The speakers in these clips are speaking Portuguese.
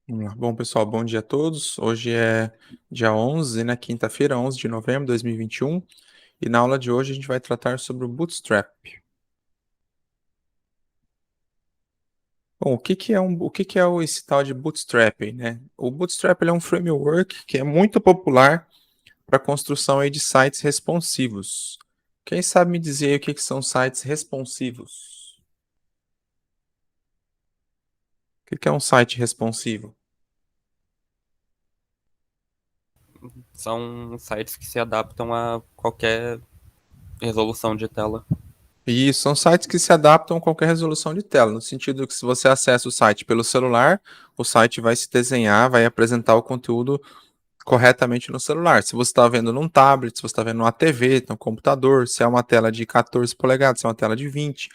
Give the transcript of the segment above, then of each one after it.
Vamos lá. Bom, pessoal, bom dia a todos. Hoje é dia 11, né, quinta-feira, 11 de novembro de 2021, e na aula de hoje a gente vai tratar sobre o Bootstrap. Bom, o que que é esse tal de Bootstrap, né? O Bootstrap ele é um framework que é muito popular para a construção aí de sites responsivos. Quem sabe me dizer aí o que que são sites responsivos? O que que é um site responsivo? São sites que se adaptam a qualquer resolução de tela. E são sites que se adaptam a qualquer resolução de tela, no sentido que se você acessa o site pelo celular, o site vai se desenhar, vai apresentar o conteúdo corretamente no celular. Se você está vendo num tablet, se você está vendo numa TV, no computador, se é uma tela de 14 polegadas, se é uma tela de 20,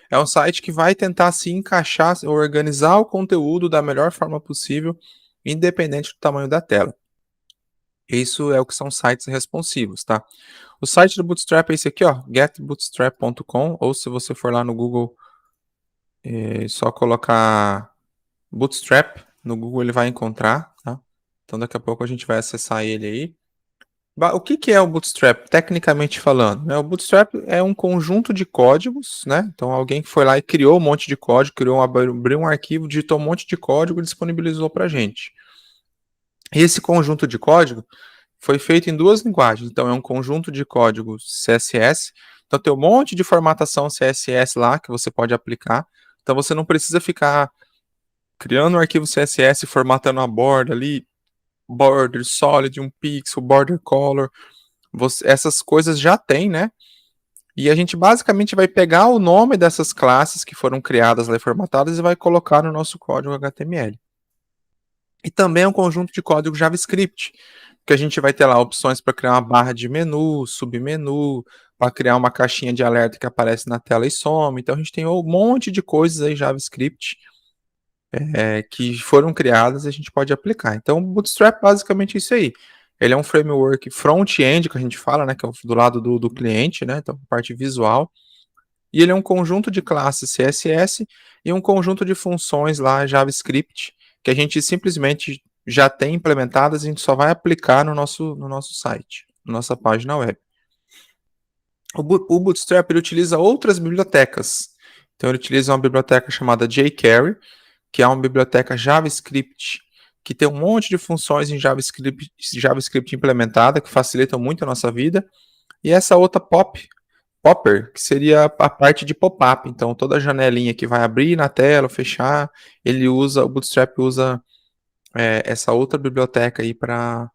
é um site que vai tentar se encaixar, organizar o conteúdo da melhor forma possível, independente do tamanho da tela. Isso é o que são sites responsivos, tá? O site do Bootstrap é esse aqui, ó, getbootstrap.com, ou se você for lá no Google, é só colocar Bootstrap no Google, ele vai encontrar, tá? Então daqui a pouco a gente vai acessar ele aí. O que que é o Bootstrap, tecnicamente falando, né? O Bootstrap é um conjunto de códigos, né? Então alguém que foi lá e criou um monte de código, abriu um arquivo, digitou um monte de código e disponibilizou para a gente. E esse conjunto de código foi feito em duas linguagens. Então, é um conjunto de códigos CSS. Então, tem um monte de formatação CSS lá que você pode aplicar. Então, você não precisa ficar criando um arquivo CSS, formatando a borda ali, border solid, um pixel, border color. Essas coisas já tem, né? E a gente basicamente vai pegar o nome dessas classes que foram criadas lá e formatadas e vai colocar no nosso código HTML. E também é um conjunto de código JavaScript, que a gente vai ter lá opções para criar uma barra de menu, submenu, para criar uma caixinha de alerta que aparece na tela e some. Então a gente tem um monte de coisas aí JavaScript que foram criadas e a gente pode aplicar. Então o Bootstrap basicamente é isso aí. Ele é um framework front-end, que a gente fala, né, que é do lado do cliente, né, então parte visual. E ele é um conjunto de classes CSS e um conjunto de funções lá JavaScript que a gente simplesmente já tem implementadas e a gente só vai aplicar no nosso site, na nossa página web. O Bootstrap ele utiliza outras bibliotecas. Então ele utiliza uma biblioteca chamada jQuery, que é uma biblioteca JavaScript que tem um monte de funções em JavaScript implementada que facilitam muito a nossa vida. E essa outra Popper, que seria a parte de pop-up. Então, toda janelinha que vai abrir na tela, fechar, o Bootstrap usa essa outra biblioteca aí para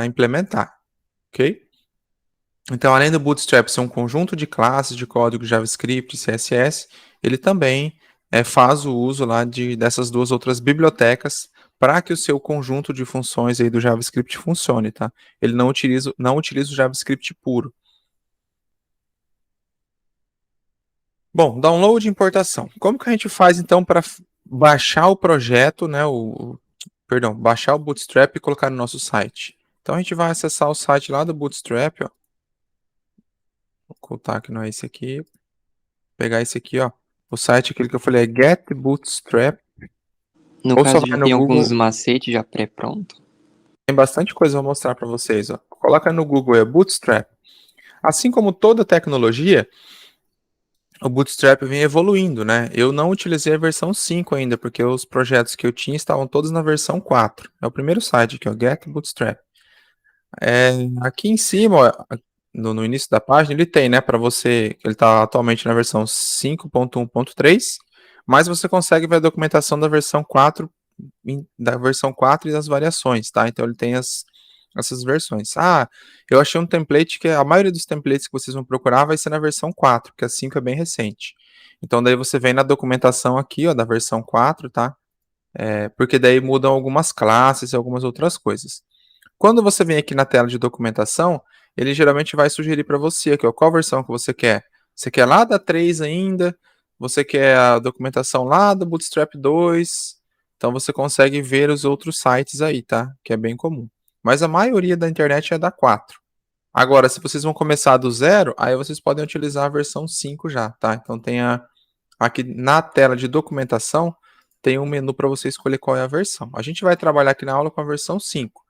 implementar, ok? Então, além do Bootstrap ser um conjunto de classes de código JavaScript e CSS, ele também faz o uso lá dessas duas outras bibliotecas para que o seu conjunto de funções aí do JavaScript funcione, tá? Ele não utiliza o JavaScript puro. Bom, download e importação. Como que a gente faz então para baixar o projeto, né? Perdão, baixar o Bootstrap e colocar no nosso site? Então a gente vai acessar o site lá do Bootstrap, ó. Vou ocultar que não é esse aqui. Pegar esse aqui, ó. O site, aquele que eu falei, é Get Bootstrap. No Ou só caso, vai já no tem alguns Google. macetes já pré-pronto. Tem bastante coisa eu vou mostrar para vocês, ó. Coloca no Google, é Bootstrap. Assim como toda tecnologia, o Bootstrap vem evoluindo, né? Eu não utilizei a versão 5 ainda, porque os projetos que eu tinha estavam todos na versão 4. É o primeiro site aqui, ó, Get Bootstrap. Aqui em cima, ó, no início da página, ele tem, né, para você, ele está atualmente na versão 5.1.3, mas você consegue ver a documentação da versão 4 e das variações, tá? Então ele tem essas versões. Ah, eu achei um template que a maioria dos templates que vocês vão procurar vai ser na versão 4, porque a 5 é bem recente. Então daí você vem na documentação aqui, ó, da versão 4, tá? Porque daí mudam algumas classes e algumas outras coisas. Quando você vem aqui na tela de documentação, ele geralmente vai sugerir para você aqui, ó, qual versão que você quer. Você quer lá da 3 ainda? Você quer a documentação lá do Bootstrap 2? Então você consegue ver os outros sites aí, tá? Que é bem comum. Mas a maioria da internet é da 4. Agora, se vocês vão começar do zero, aí vocês podem utilizar a versão 5 já, tá? Então aqui na tela de documentação, tem um menu para você escolher qual é a versão. A gente vai trabalhar aqui na aula com a versão 5.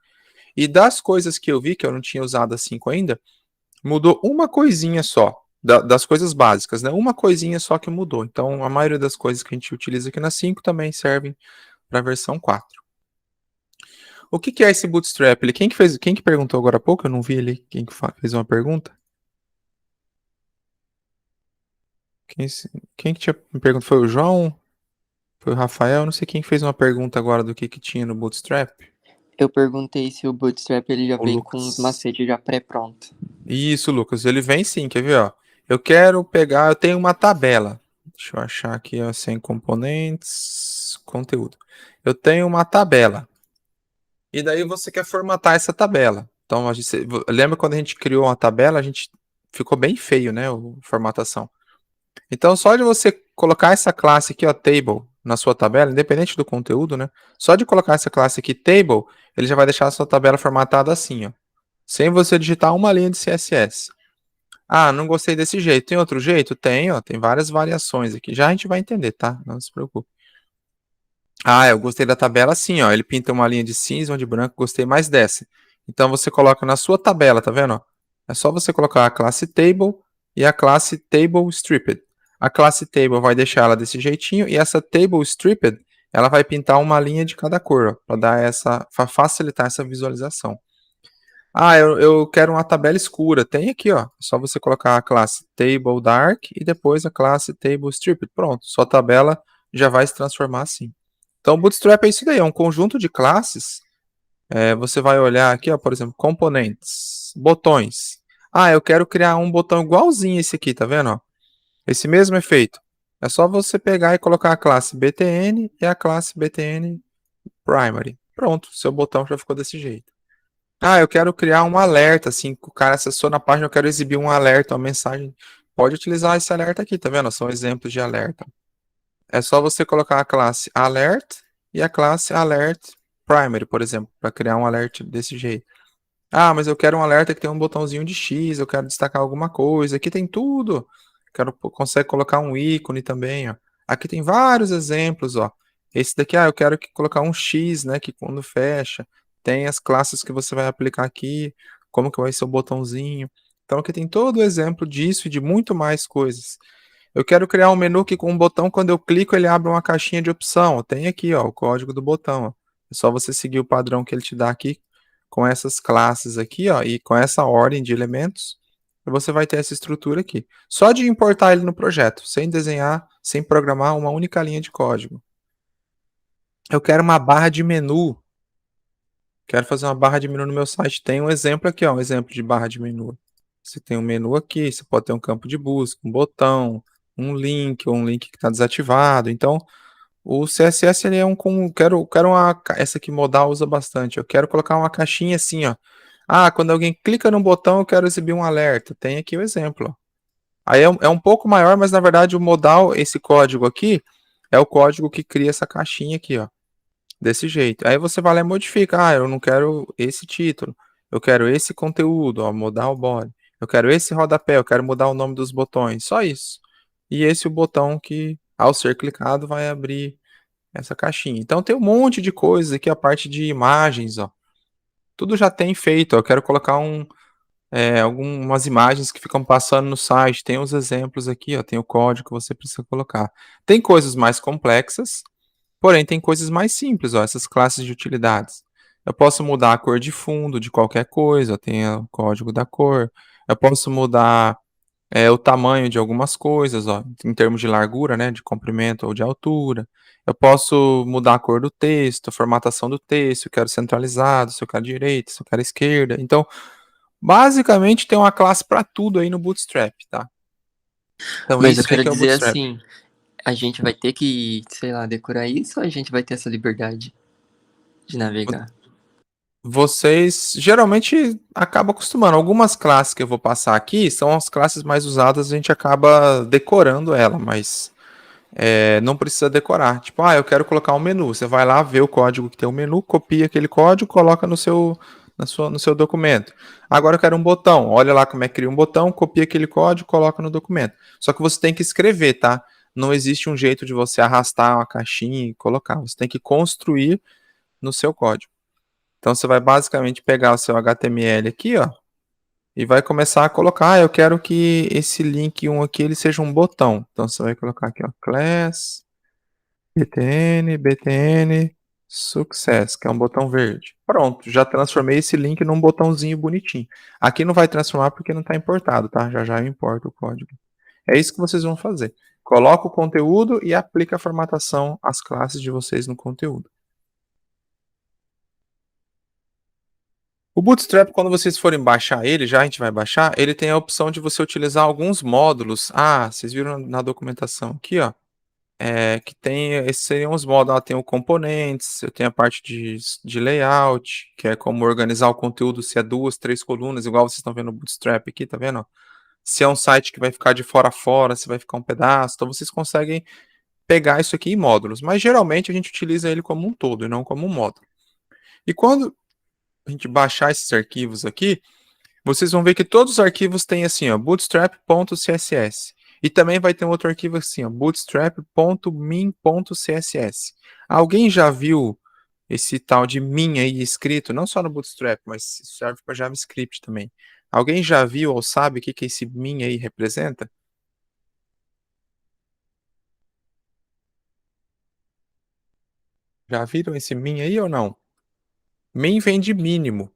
E das coisas que eu vi, que eu não tinha usado a 5 ainda, mudou uma coisinha só, das coisas básicas, né? Uma coisinha só que mudou. Então, a maioria das coisas que a gente utiliza aqui na 5 também servem para a versão 4. O que é esse Bootstrap? Quem que perguntou agora há pouco? Eu não vi ali quem que fez uma pergunta. Quem que tinha me perguntado? Foi o João? Foi o Rafael? Não sei quem fez uma pergunta agora do que tinha no Bootstrap. Eu perguntei se o Bootstrap ele já O vem Lucas. com os macetes já pré-pronto. Isso, Lucas. Ele vem sim, quer ver, ó? Eu tenho uma tabela. Deixa eu achar aqui, ó, sem componentes, conteúdo. Eu tenho uma tabela. E daí você quer formatar essa tabela. Então, lembra quando a gente criou uma tabela, a gente ficou bem feio, né, a formatação. Então, só de você colocar essa classe aqui, ó, table, na sua tabela, independente do conteúdo, né? Só de colocar essa classe aqui, table, ele já vai deixar a sua tabela formatada assim, ó. Sem você digitar uma linha de CSS. Ah, não gostei desse jeito. Tem outro jeito? Tem, ó. Tem várias variações aqui. Já a gente vai entender, tá? Não se preocupe. Ah, eu gostei da tabela assim, ó. Ele pinta uma linha de cinza, uma de branco. Gostei mais dessa. Então, você coloca na sua tabela, tá vendo? Ó? É só você colocar a classe table e a classe table stripped. A classe table vai deixar ela desse jeitinho e essa table stripped, ela vai pintar uma linha de cada cor, para facilitar essa visualização. Ah, eu quero uma tabela escura. Tem aqui, ó. É só você colocar a classe table dark e depois a classe table stripped. Pronto, sua tabela já vai se transformar assim. Então, Bootstrap é isso daí, é um conjunto de classes. Você vai olhar aqui, ó, por exemplo, componentes, botões. Ah, eu quero criar um botão igualzinho esse aqui, tá vendo? Ó? Esse mesmo efeito. É só você pegar e colocar a classe btn e a classe btn primary. Pronto, seu botão já ficou desse jeito. Ah, eu quero criar um alerta, assim, que o cara acessou na página, eu quero exibir um alerta, uma mensagem. Pode utilizar esse alerta aqui, tá vendo? São exemplos de alerta. É só você colocar a classe alert e a classe alert primary, por exemplo, para criar um alerta desse jeito. Ah, mas eu quero um alerta que tem um botãozinho de X, eu quero destacar alguma coisa. Aqui tem tudo. Consegue colocar um ícone também, ó. Aqui tem vários exemplos, ó. Esse daqui, eu quero colocar um X, né, que quando fecha, tem as classes que você vai aplicar aqui, como que vai ser o botãozinho. Então aqui tem todo o exemplo disso e de muito mais coisas. Eu quero criar um menu que com um botão, quando eu clico, ele abre uma caixinha de opção. Tem aqui, ó, o código do botão, ó. É só você seguir o padrão que ele te dá aqui com essas classes aqui, ó, e com essa ordem de elementos, você vai ter essa estrutura aqui. Só de importar ele no projeto, sem desenhar, sem programar uma única linha de código. Eu quero uma barra de menu. Quero fazer uma barra de menu no meu site. Tem um exemplo aqui, ó, um exemplo de barra de menu. Você tem um menu aqui, você pode ter um campo de busca, um botão, um link, ou um link que está desativado. Então, o CSS ele é essa aqui modal usa bastante. Eu quero colocar uma caixinha assim, ó. Ah, quando alguém clica no botão, eu quero exibir um alerta. Tem aqui o exemplo, ó. Aí é um pouco maior, mas na verdade o modal, esse código aqui, é o código que cria essa caixinha aqui, ó. Desse jeito. Aí você vai lá e modifica. Ah, eu não quero esse título. Eu quero esse conteúdo, ó, modal body. Eu quero esse rodapé, eu quero mudar o nome dos botões. Só isso. E esse é o botão que, ao ser clicado, vai abrir essa caixinha. Então tem um monte de coisas aqui, a parte de imagens, ó. Tudo já tem feito. Ó. Eu quero colocar algumas imagens que ficam passando no site. Tem os exemplos aqui, ó. Tem o código que você precisa colocar. Tem coisas mais complexas, porém tem coisas mais simples, ó. Essas classes de utilidades. Eu posso mudar a cor de fundo de qualquer coisa. Tem o código da cor. Eu posso mudar o tamanho de algumas coisas, ó, em termos de largura, né, de comprimento ou de altura. Eu posso mudar a cor do texto, a formatação do texto, se eu quero centralizado, se eu quero direita, se eu quero esquerda. Então, basicamente tem uma classe para tudo aí no Bootstrap, tá? Então, Mas eu isso aí quero que é o dizer Bootstrap. assim, a gente vai ter que, sei lá, decorar isso ou a gente vai ter essa liberdade de navegar? Vocês geralmente acabam acostumando. Algumas classes que eu vou passar aqui são as classes mais usadas, a gente acaba decorando ela, mas não precisa decorar. Tipo, eu quero colocar um menu. Você vai lá, vê o código que tem o menu, copia aquele código, coloca no seu documento. Agora eu quero um botão. Olha lá como é que cria um botão, copia aquele código, coloca no documento. Só que você tem que escrever, tá? não existe um jeito de você arrastar uma caixinha e colocar. Você tem que construir no seu código. Então você vai basicamente pegar o seu HTML aqui, ó, e vai começar a colocar, eu quero que esse link 1 aqui ele seja um botão. Então você vai colocar aqui, ó, class btn success, que é um botão verde. Pronto, já transformei esse link num botãozinho bonitinho. Aqui não vai transformar porque não está importado, tá? Já já eu importo o código. É isso que vocês vão fazer. Coloca o conteúdo e aplica a formatação às classes de vocês no conteúdo. O Bootstrap, quando vocês forem baixar ele, já a gente vai baixar, ele tem a opção de você utilizar alguns módulos. Ah, vocês viram na documentação aqui, ó. Que tem, esses seriam os módulos, ela tem o componentes, eu tenho a parte de layout, que é como organizar o conteúdo, se é 2, 3 colunas, igual vocês estão vendo no Bootstrap aqui, tá vendo? Se é um site que vai ficar de fora a fora, se vai ficar um pedaço, então vocês conseguem pegar isso aqui em módulos, mas geralmente a gente utiliza ele como um todo e não como um módulo. E quando a gente baixar esses arquivos aqui, vocês vão ver que todos os arquivos têm assim, ó, bootstrap.css. E também vai ter um outro arquivo assim, ó, bootstrap.min.css. Alguém já viu esse tal de min aí escrito, não só no Bootstrap, mas serve para JavaScript também. Alguém já viu ou sabe o que esse min aí representa? Já viram esse min aí ou não? Min vem de mínimo.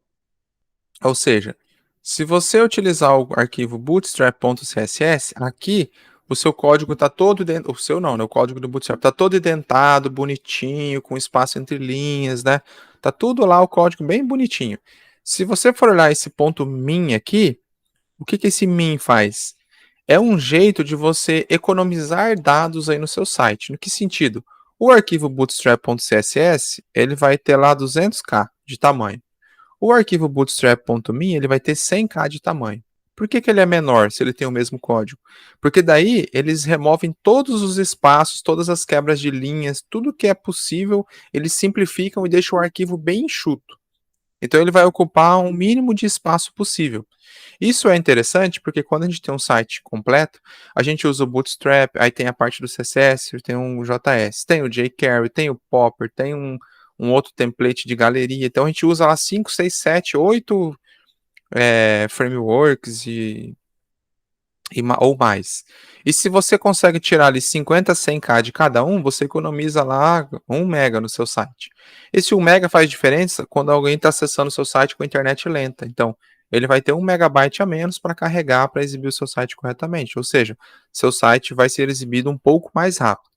Ou seja, se você utilizar o arquivo bootstrap.css, aqui o seu código está todo dentro, o seu não, né? O código do Bootstrap está todo indentado, bonitinho, com espaço entre linhas, né? Tá tudo lá o código bem bonitinho. Se você for olhar esse ponto min aqui, o que esse min faz? É um jeito de você economizar dados aí no seu site. No que sentido? O arquivo bootstrap.css, ele vai ter lá 200k de tamanho. O arquivo bootstrap.me ele vai ter 100k de tamanho. Por que ele é menor se ele tem o mesmo código? Porque daí eles removem todos os espaços, todas as quebras de linhas, tudo que é possível, eles simplificam e deixam o arquivo bem enxuto. Então ele vai ocupar um mínimo de espaço possível. Isso é interessante porque quando a gente tem um site completo, a gente usa o Bootstrap, aí tem a parte do CSS, tem um JS, tem o jQuery, tem o Popper, tem um outro template de galeria. Então a gente usa lá 5, 6, 7, 8 frameworks ou mais. E se você consegue tirar ali 50, 100k de cada um, você economiza lá 1 mega no seu site. Esse 1 mega faz diferença quando alguém está acessando o seu site com a internet lenta. Então, ele vai ter 1 megabyte a menos para carregar, para exibir o seu site corretamente. Ou seja, seu site vai ser exibido um pouco mais rápido.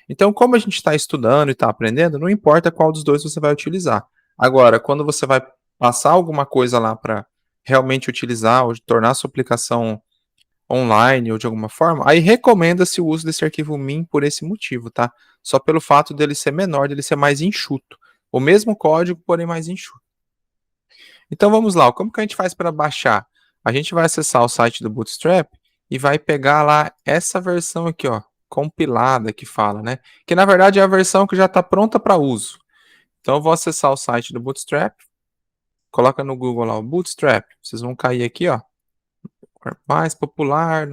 Então, como a gente está estudando e está aprendendo, não importa qual dos dois você vai utilizar. Agora, quando você vai passar alguma coisa lá para realmente utilizar ou tornar a sua aplicação online ou de alguma forma, aí recomenda-se o uso desse arquivo min por esse motivo, tá? Só pelo fato dele ser menor, dele ser mais enxuto. O mesmo código, porém mais enxuto. Então vamos lá, como que a gente faz para baixar? A gente vai acessar o site do Bootstrap e vai pegar lá essa versão aqui, ó, compilada que fala, né? Que na verdade é a versão que já está pronta para uso. Então eu vou acessar o site do Bootstrap, coloca no Google lá o Bootstrap, vocês vão cair aqui, ó, mais popular,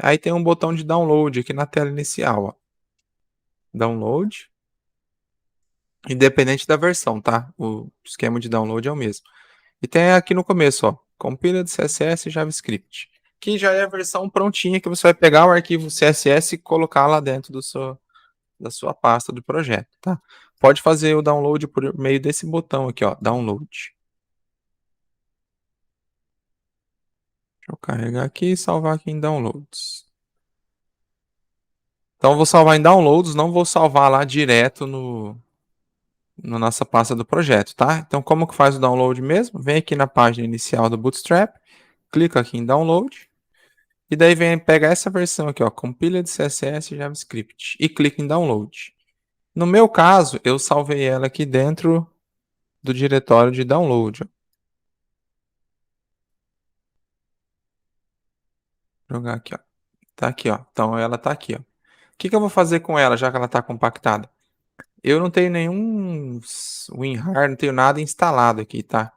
aí tem um botão de download aqui na tela inicial, ó. Download, independente da versão, tá? O esquema de download é o mesmo. E tem aqui no começo, ó, compila de CSS e JavaScript, que já é a versão prontinha que você vai pegar o arquivo CSS e colocar lá dentro da sua pasta do projeto, tá? Pode fazer o download por meio desse botão aqui, ó, download. Deixa eu carregar aqui e salvar aqui em downloads. Então eu vou salvar em downloads, não vou salvar lá direto na nossa pasta do projeto, tá? Então como que faz o download mesmo? Vem aqui na página inicial do Bootstrap, clica aqui em download, e daí vem pegar essa versão aqui, ó, compila de CSS e JavaScript, e clica em download. No meu caso, eu salvei ela aqui dentro do diretório de download. Ó. Vou jogar aqui, ó. Tá aqui, ó. Então ela tá aqui, ó. O que eu vou fazer com ela, já que ela tá compactada? Eu não tenho nenhum WinRAR, não tenho nada instalado aqui, tá?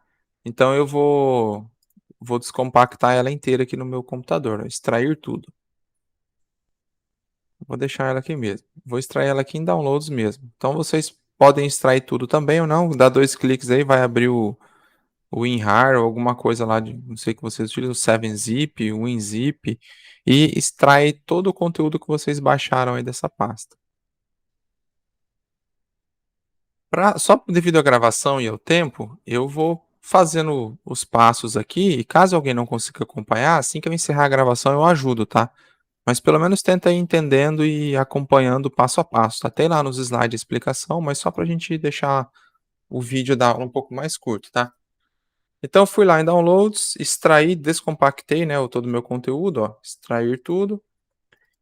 Então eu vou descompactar ela inteira aqui no meu computador, ó, extrair tudo. Vou deixar ela aqui mesmo. Vou extrair ela aqui em downloads mesmo. Então vocês podem extrair tudo também ou não. Dá 2 cliques aí, vai abrir o WinRAR ou alguma coisa lá de, não sei que vocês utilizam, o 7-zip, o WinZip, e extrai todo o conteúdo que vocês baixaram aí dessa pasta. Só devido à gravação e ao tempo, eu vou fazendo os passos aqui, e caso alguém não consiga acompanhar, assim que eu encerrar a gravação eu ajudo, tá? Mas pelo menos tenta ir entendendo e acompanhando passo a passo. Tá? Tem lá nos slides a explicação, mas só para a gente deixar o vídeo da aula um pouco mais curto, tá? Então fui lá em Downloads, extraí, descompactei, né, todo o meu conteúdo, ó, extrair tudo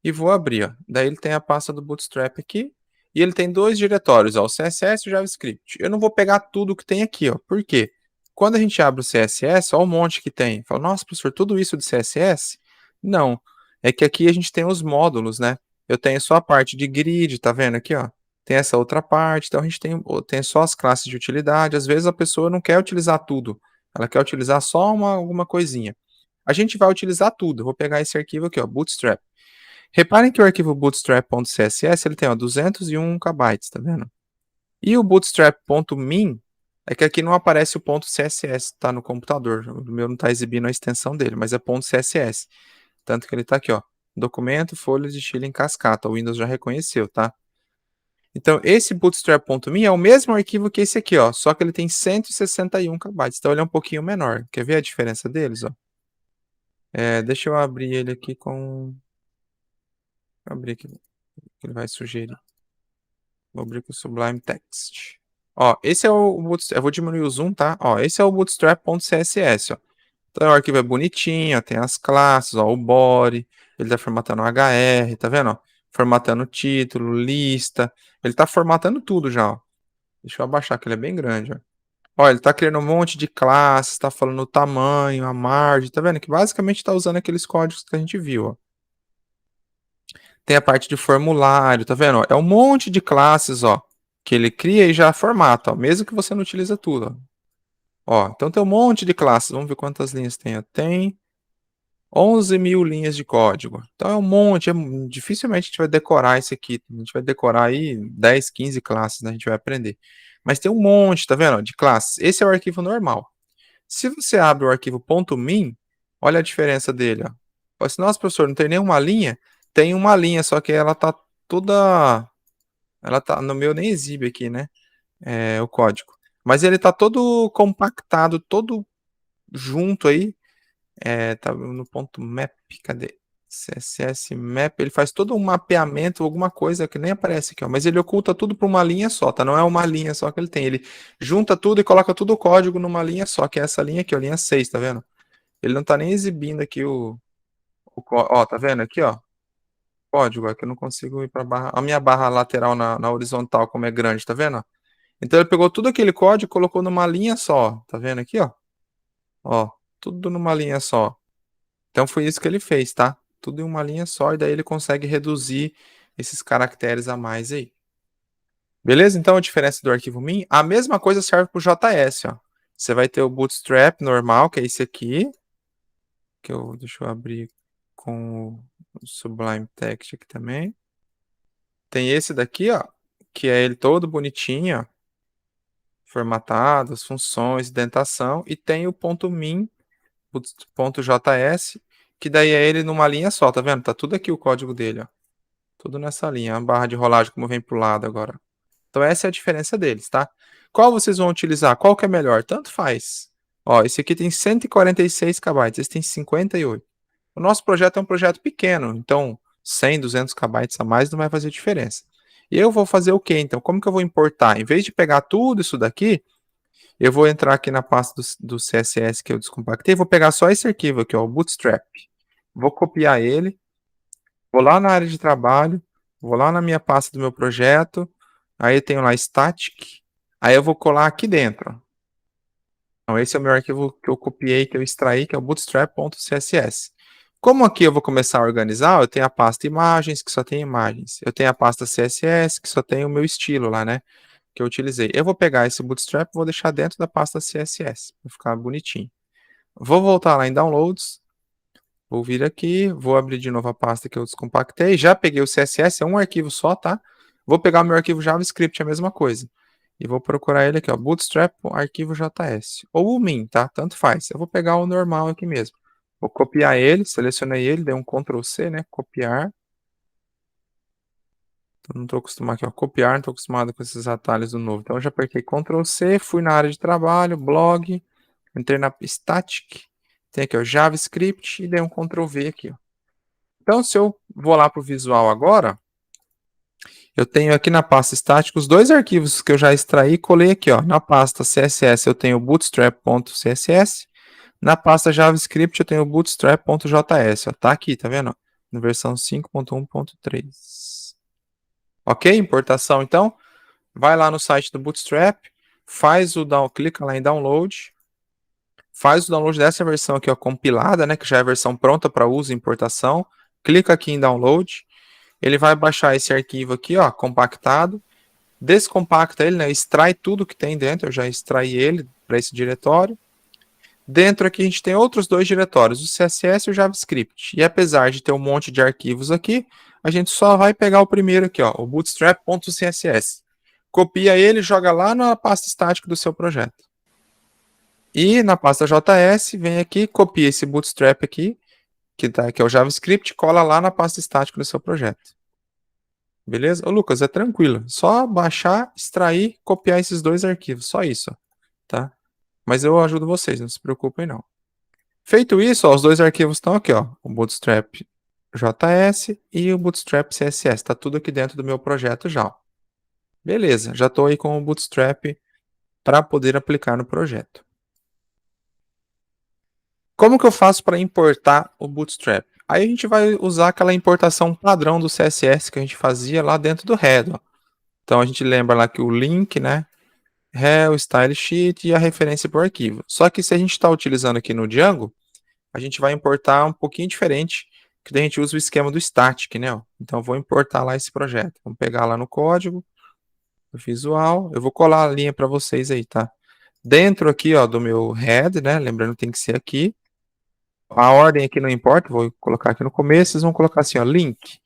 e vou abrir, ó. Daí ele tem a pasta do Bootstrap aqui e ele tem 2 diretórios, ó, o CSS e o JavaScript. Eu não vou pegar tudo que tem aqui, ó. Por quê? Quando a gente abre o CSS, ó, o monte que tem. Fala, nossa, professor, tudo isso de CSS? Não. É que aqui a gente tem os módulos, né? Eu tenho só a parte de grid, tá vendo aqui, ó? Tem essa outra parte, então a gente tem só as classes de utilidade. Às vezes a pessoa não quer utilizar tudo, ela quer utilizar só alguma coisinha. A gente vai utilizar tudo. Eu vou pegar esse arquivo aqui, ó, Bootstrap. Reparem que o arquivo bootstrap.css ele tem ó, 201 KB, tá vendo? E o bootstrap.min é que aqui não aparece o .css, tá no computador. O meu não tá exibindo a extensão dele, mas é .css. Tanto que ele tá aqui, ó. Documento, folhas de estilo em cascata. O Windows já reconheceu, tá? Então, esse bootstrap.min é o mesmo arquivo que esse aqui, ó. Só que ele tem 161 KB. Então, ele é um pouquinho menor. Quer ver a diferença deles, ó? Deixa eu abrir ele aqui com... Vou abrir aqui, que ele vai sugerir. Vou abrir com o Sublime Text. Ó, esse é o Bootstrap. Eu vou diminuir o zoom, tá? Ó, esse é o bootstrap.css, ó. Então o arquivo é bonitinho, ó, tem as classes, ó, o body, ele tá formatando o HR, tá vendo, ó? Formatando o título, lista. Ele tá formatando tudo já, ó. Deixa eu abaixar, que ele é bem grande, ó. Ó, ele tá criando um monte de classes, tá falando o tamanho, a margem, tá vendo? Que basicamente tá usando aqueles códigos que a gente viu, ó. Tem a parte de formulário, tá vendo? É um monte de classes, ó, que ele cria e já formata, ó, mesmo que você não utiliza tudo, ó. Então tem um monte de classes, vamos ver quantas linhas tem. Tem 11.000 linhas de código. Então é um monte, dificilmente a gente vai decorar isso aqui. A gente vai decorar aí 10, 15 classes, né? A gente vai aprender. Mas tem um monte, tá vendo, de classes. Esse é o arquivo normal. Se você abre o arquivo .min, olha a diferença dele, ó. Fala assim, nossa, professor, não tem nenhuma linha? Tem uma linha, só que ela tá toda... Ela tá... No meu nem exibe aqui, né? O código. Mas ele tá todo compactado, todo junto aí. Tá no ponto map, cadê? CSS map, ele faz todo um mapeamento, alguma coisa que nem aparece aqui, ó. Mas ele oculta tudo para uma linha só, tá? Não é uma linha só que ele tem. Ele junta tudo e coloca tudo o código numa linha só, que é essa linha aqui, ó, linha 6, tá vendo? Ele não tá nem exibindo aqui ó, tá vendo aqui, ó? Código, é que eu não consigo ir para barra. A minha barra lateral na horizontal, como é grande, tá vendo? Então ele pegou tudo aquele código e colocou numa linha só, tá vendo aqui, ó? Ó, tudo numa linha só. Então foi isso que ele fez, tá? Tudo em uma linha só, e daí ele consegue reduzir esses caracteres a mais aí. Beleza? Então a diferença do arquivo min, a mesma coisa serve para o JS, ó. Você vai ter o Bootstrap normal, que é esse aqui, deixa eu abrir com o Sublime Text aqui também. Tem esse daqui, ó, que é ele todo bonitinho, ó, formatado, as funções, indentação, e tem o .min, .js, que daí é ele numa linha só, tá vendo? Tá tudo aqui o código dele, ó. Tudo nessa linha, a barra de rolagem como vem pro lado agora. Então essa é a diferença deles, tá? Qual vocês vão utilizar? Qual que é melhor? Tanto faz. Ó, esse aqui tem 146 KB, esse tem 58. O nosso projeto é um projeto pequeno, então 100, 200 KB a mais não vai fazer diferença. E eu vou fazer o quê, então? Como que eu vou importar? Em vez de pegar tudo isso daqui, eu vou entrar aqui na pasta do CSS que eu descompactei, vou pegar só esse arquivo aqui, ó, o Bootstrap. Vou copiar ele, vou lá na área de trabalho, vou lá na minha pasta do meu projeto, aí eu tenho lá static, aí eu vou colar aqui dentro. Então esse é o meu arquivo que eu copiei, que eu extraí, que é o bootstrap.css. Como aqui eu vou começar a organizar, eu tenho a pasta imagens, que só tem imagens. Eu tenho a pasta CSS, que só tem o meu estilo lá, né? Que eu utilizei. Eu vou pegar esse bootstrap e vou deixar dentro da pasta CSS, para ficar bonitinho. Vou voltar lá em Downloads, Vou vir aqui, vou abrir de novo a pasta que eu descompactei. Já peguei o CSS, é um arquivo só, tá? Vou pegar o meu arquivo JavaScript, a mesma coisa. E vou procurar ele aqui, ó, Bootstrap, arquivo JS. Ou o min, tá? Tanto faz. Eu vou pegar o normal aqui mesmo. Vou copiar ele, selecionei ele, dei um Ctrl C, né? Copiar. Então, não estou acostumado aqui, ó, copiar, não estou acostumado com esses atalhos do novo. Então, eu já apertei Ctrl C, fui na área de trabalho, blog, entrei na static, tem aqui, ó, JavaScript e dei um Ctrl V aqui, ó. Então, se eu vou lá para o visual agora, eu tenho aqui na pasta estática os dois arquivos que eu já extraí e colei aqui, ó. Na pasta CSS eu tenho bootstrap.css, na pasta JavaScript eu tenho bootstrap.js, ó. Tá aqui, tá vendo? Na versão 5.1.3. Ok? Importação, então. Vai lá no site do Bootstrap, clica lá em download, faz o download dessa versão aqui, ó, compilada, né, que já é a versão pronta para uso e importação. Clica aqui em download. Ele vai baixar esse arquivo aqui, ó, compactado. Descompacta ele, né? Extrai tudo que tem dentro. Eu já extraí ele para esse diretório. Dentro aqui a gente tem outros dois diretórios, o CSS e o JavaScript. E apesar de ter um monte de arquivos aqui, a gente só vai pegar o primeiro aqui, ó, o bootstrap.css. Copia ele e joga lá na pasta estática do seu projeto. E na pasta JS, vem aqui, copia esse bootstrap aqui, que é o JavaScript, cola lá na pasta estática do seu projeto. Beleza? Ô, Lucas, é tranquilo. Só baixar, extrair, copiar esses dois arquivos. Só isso, ó, tá? Mas eu ajudo vocês, não se preocupem não. Feito isso, ó, os dois arquivos estão aqui, ó. O Bootstrap JS e o Bootstrap CSS. Está tudo aqui dentro do meu projeto já, ó. Beleza, já estou aí com o Bootstrap para poder aplicar no projeto. Como que eu faço para importar o Bootstrap? Aí a gente vai usar aquela importação padrão do CSS que a gente fazia lá dentro do head, ó. Então a gente lembra lá que o link, né, é o style sheet e a referência para o arquivo. Só que se a gente está utilizando aqui no Django, a gente vai importar um pouquinho diferente, que daí a gente usa o esquema do static, né? Ó. Então eu vou importar lá esse projeto. Vamos pegar lá no código, no visual, eu vou colar a linha para vocês aí, tá? Dentro aqui, ó, do meu head, né? Lembrando que tem que ser aqui. A ordem aqui não importa, vou colocar aqui no começo, vocês vão colocar assim, ó, link.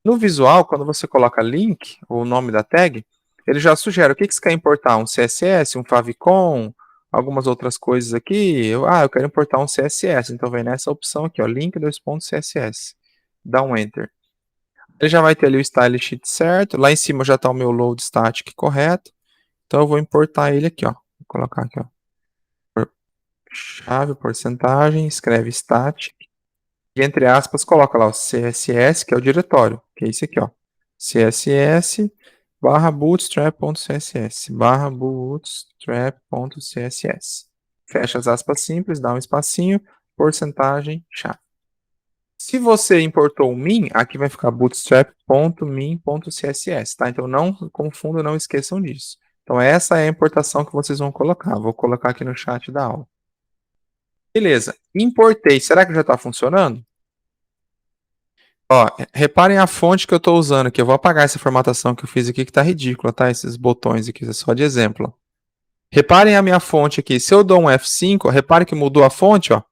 No visual, quando você coloca link, o nome da tag, ele já sugere o que você quer importar, um CSS, um favicon, algumas outras coisas aqui. Eu quero importar um CSS, então vem nessa opção aqui, ó, link .css. Dá um enter. Ele já vai ter ali o style sheet certo, lá em cima já está o meu load static correto, então eu vou importar ele aqui, ó. Vou colocar aqui, ó. Chave, porcentagem, escreve static, e entre aspas coloca lá o CSS, que é o diretório, que é esse aqui, ó. CSS barra bootstrap.css barra bootstrap.css. Fecha as aspas simples, dá um espacinho, porcentagem, chave. Se você importou o min, aqui vai ficar bootstrap.min.css, tá? Então não confundam, não esqueçam disso. Então essa é a importação que vocês vão colocar. Vou colocar aqui no chat da aula. Beleza, importei. Será que já está funcionando? Ó, reparem a fonte que eu estou usando aqui. Eu vou apagar essa formatação que eu fiz aqui, que está ridícula, tá? Esses botões aqui, é só de exemplo. Reparem a minha fonte aqui. Se eu dou um F5, ó, repare que mudou a fonte, ó.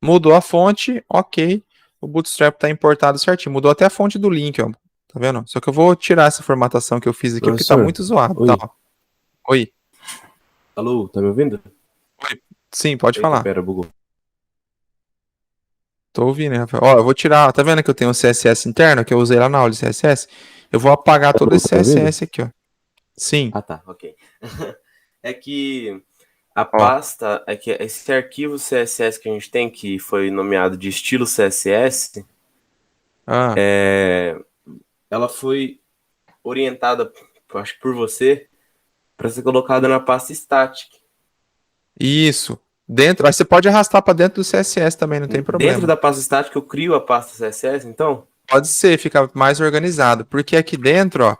Mudou a fonte, ok. O Bootstrap está importado certinho. Mudou até a fonte do link, ó. Tá vendo? Só que eu vou tirar essa formatação que eu fiz aqui, porque está muito zoado. Oi. Tá, ó. Oi. Alô, tá me ouvindo? Oi. Sim, pode Eita, falar. pera, bugou. Tô ouvindo, Rafael. Ó, eu vou tirar, tá vendo que eu tenho um CSS interno, que eu usei lá na aula de CSS? Eu vou apagar todo esse Tá ouvindo? CSS aqui, ó. Sim. Ah, tá, ok. É que a pasta, é que esse arquivo CSS que a gente tem, que foi nomeado de estilo CSS, ela foi orientada, acho que por você, para ser colocada na pasta static. Isso. Dentro, aí você pode arrastar para dentro do CSS também, não tem problema. Dentro da pasta static eu crio a pasta CSS, então? Pode ser, fica mais organizado, porque aqui dentro, ó,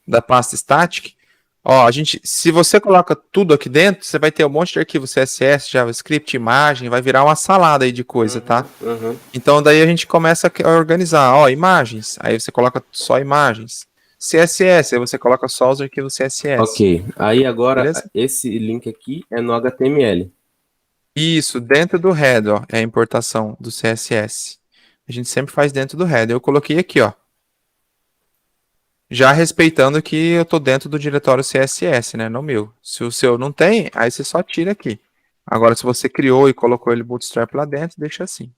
da pasta static, ó, se você coloca tudo aqui dentro, você vai ter um monte de arquivo CSS, JavaScript, imagem, vai virar uma salada aí de coisa, tá? Então daí a gente começa a organizar, ó, imagens, aí você coloca só imagens. CSS, aí você coloca só os arquivos CSS. Ok, aí agora Beleza? esse link aqui é no HTML. Isso, dentro do head, ó, é a importação do CSS. A gente sempre faz dentro do header. Eu coloquei aqui, ó. Já respeitando que eu tô dentro do diretório CSS, né? No meu. Se o seu não tem, aí você só tira aqui. Agora, se você criou e colocou ele Bootstrap lá dentro, deixa assim.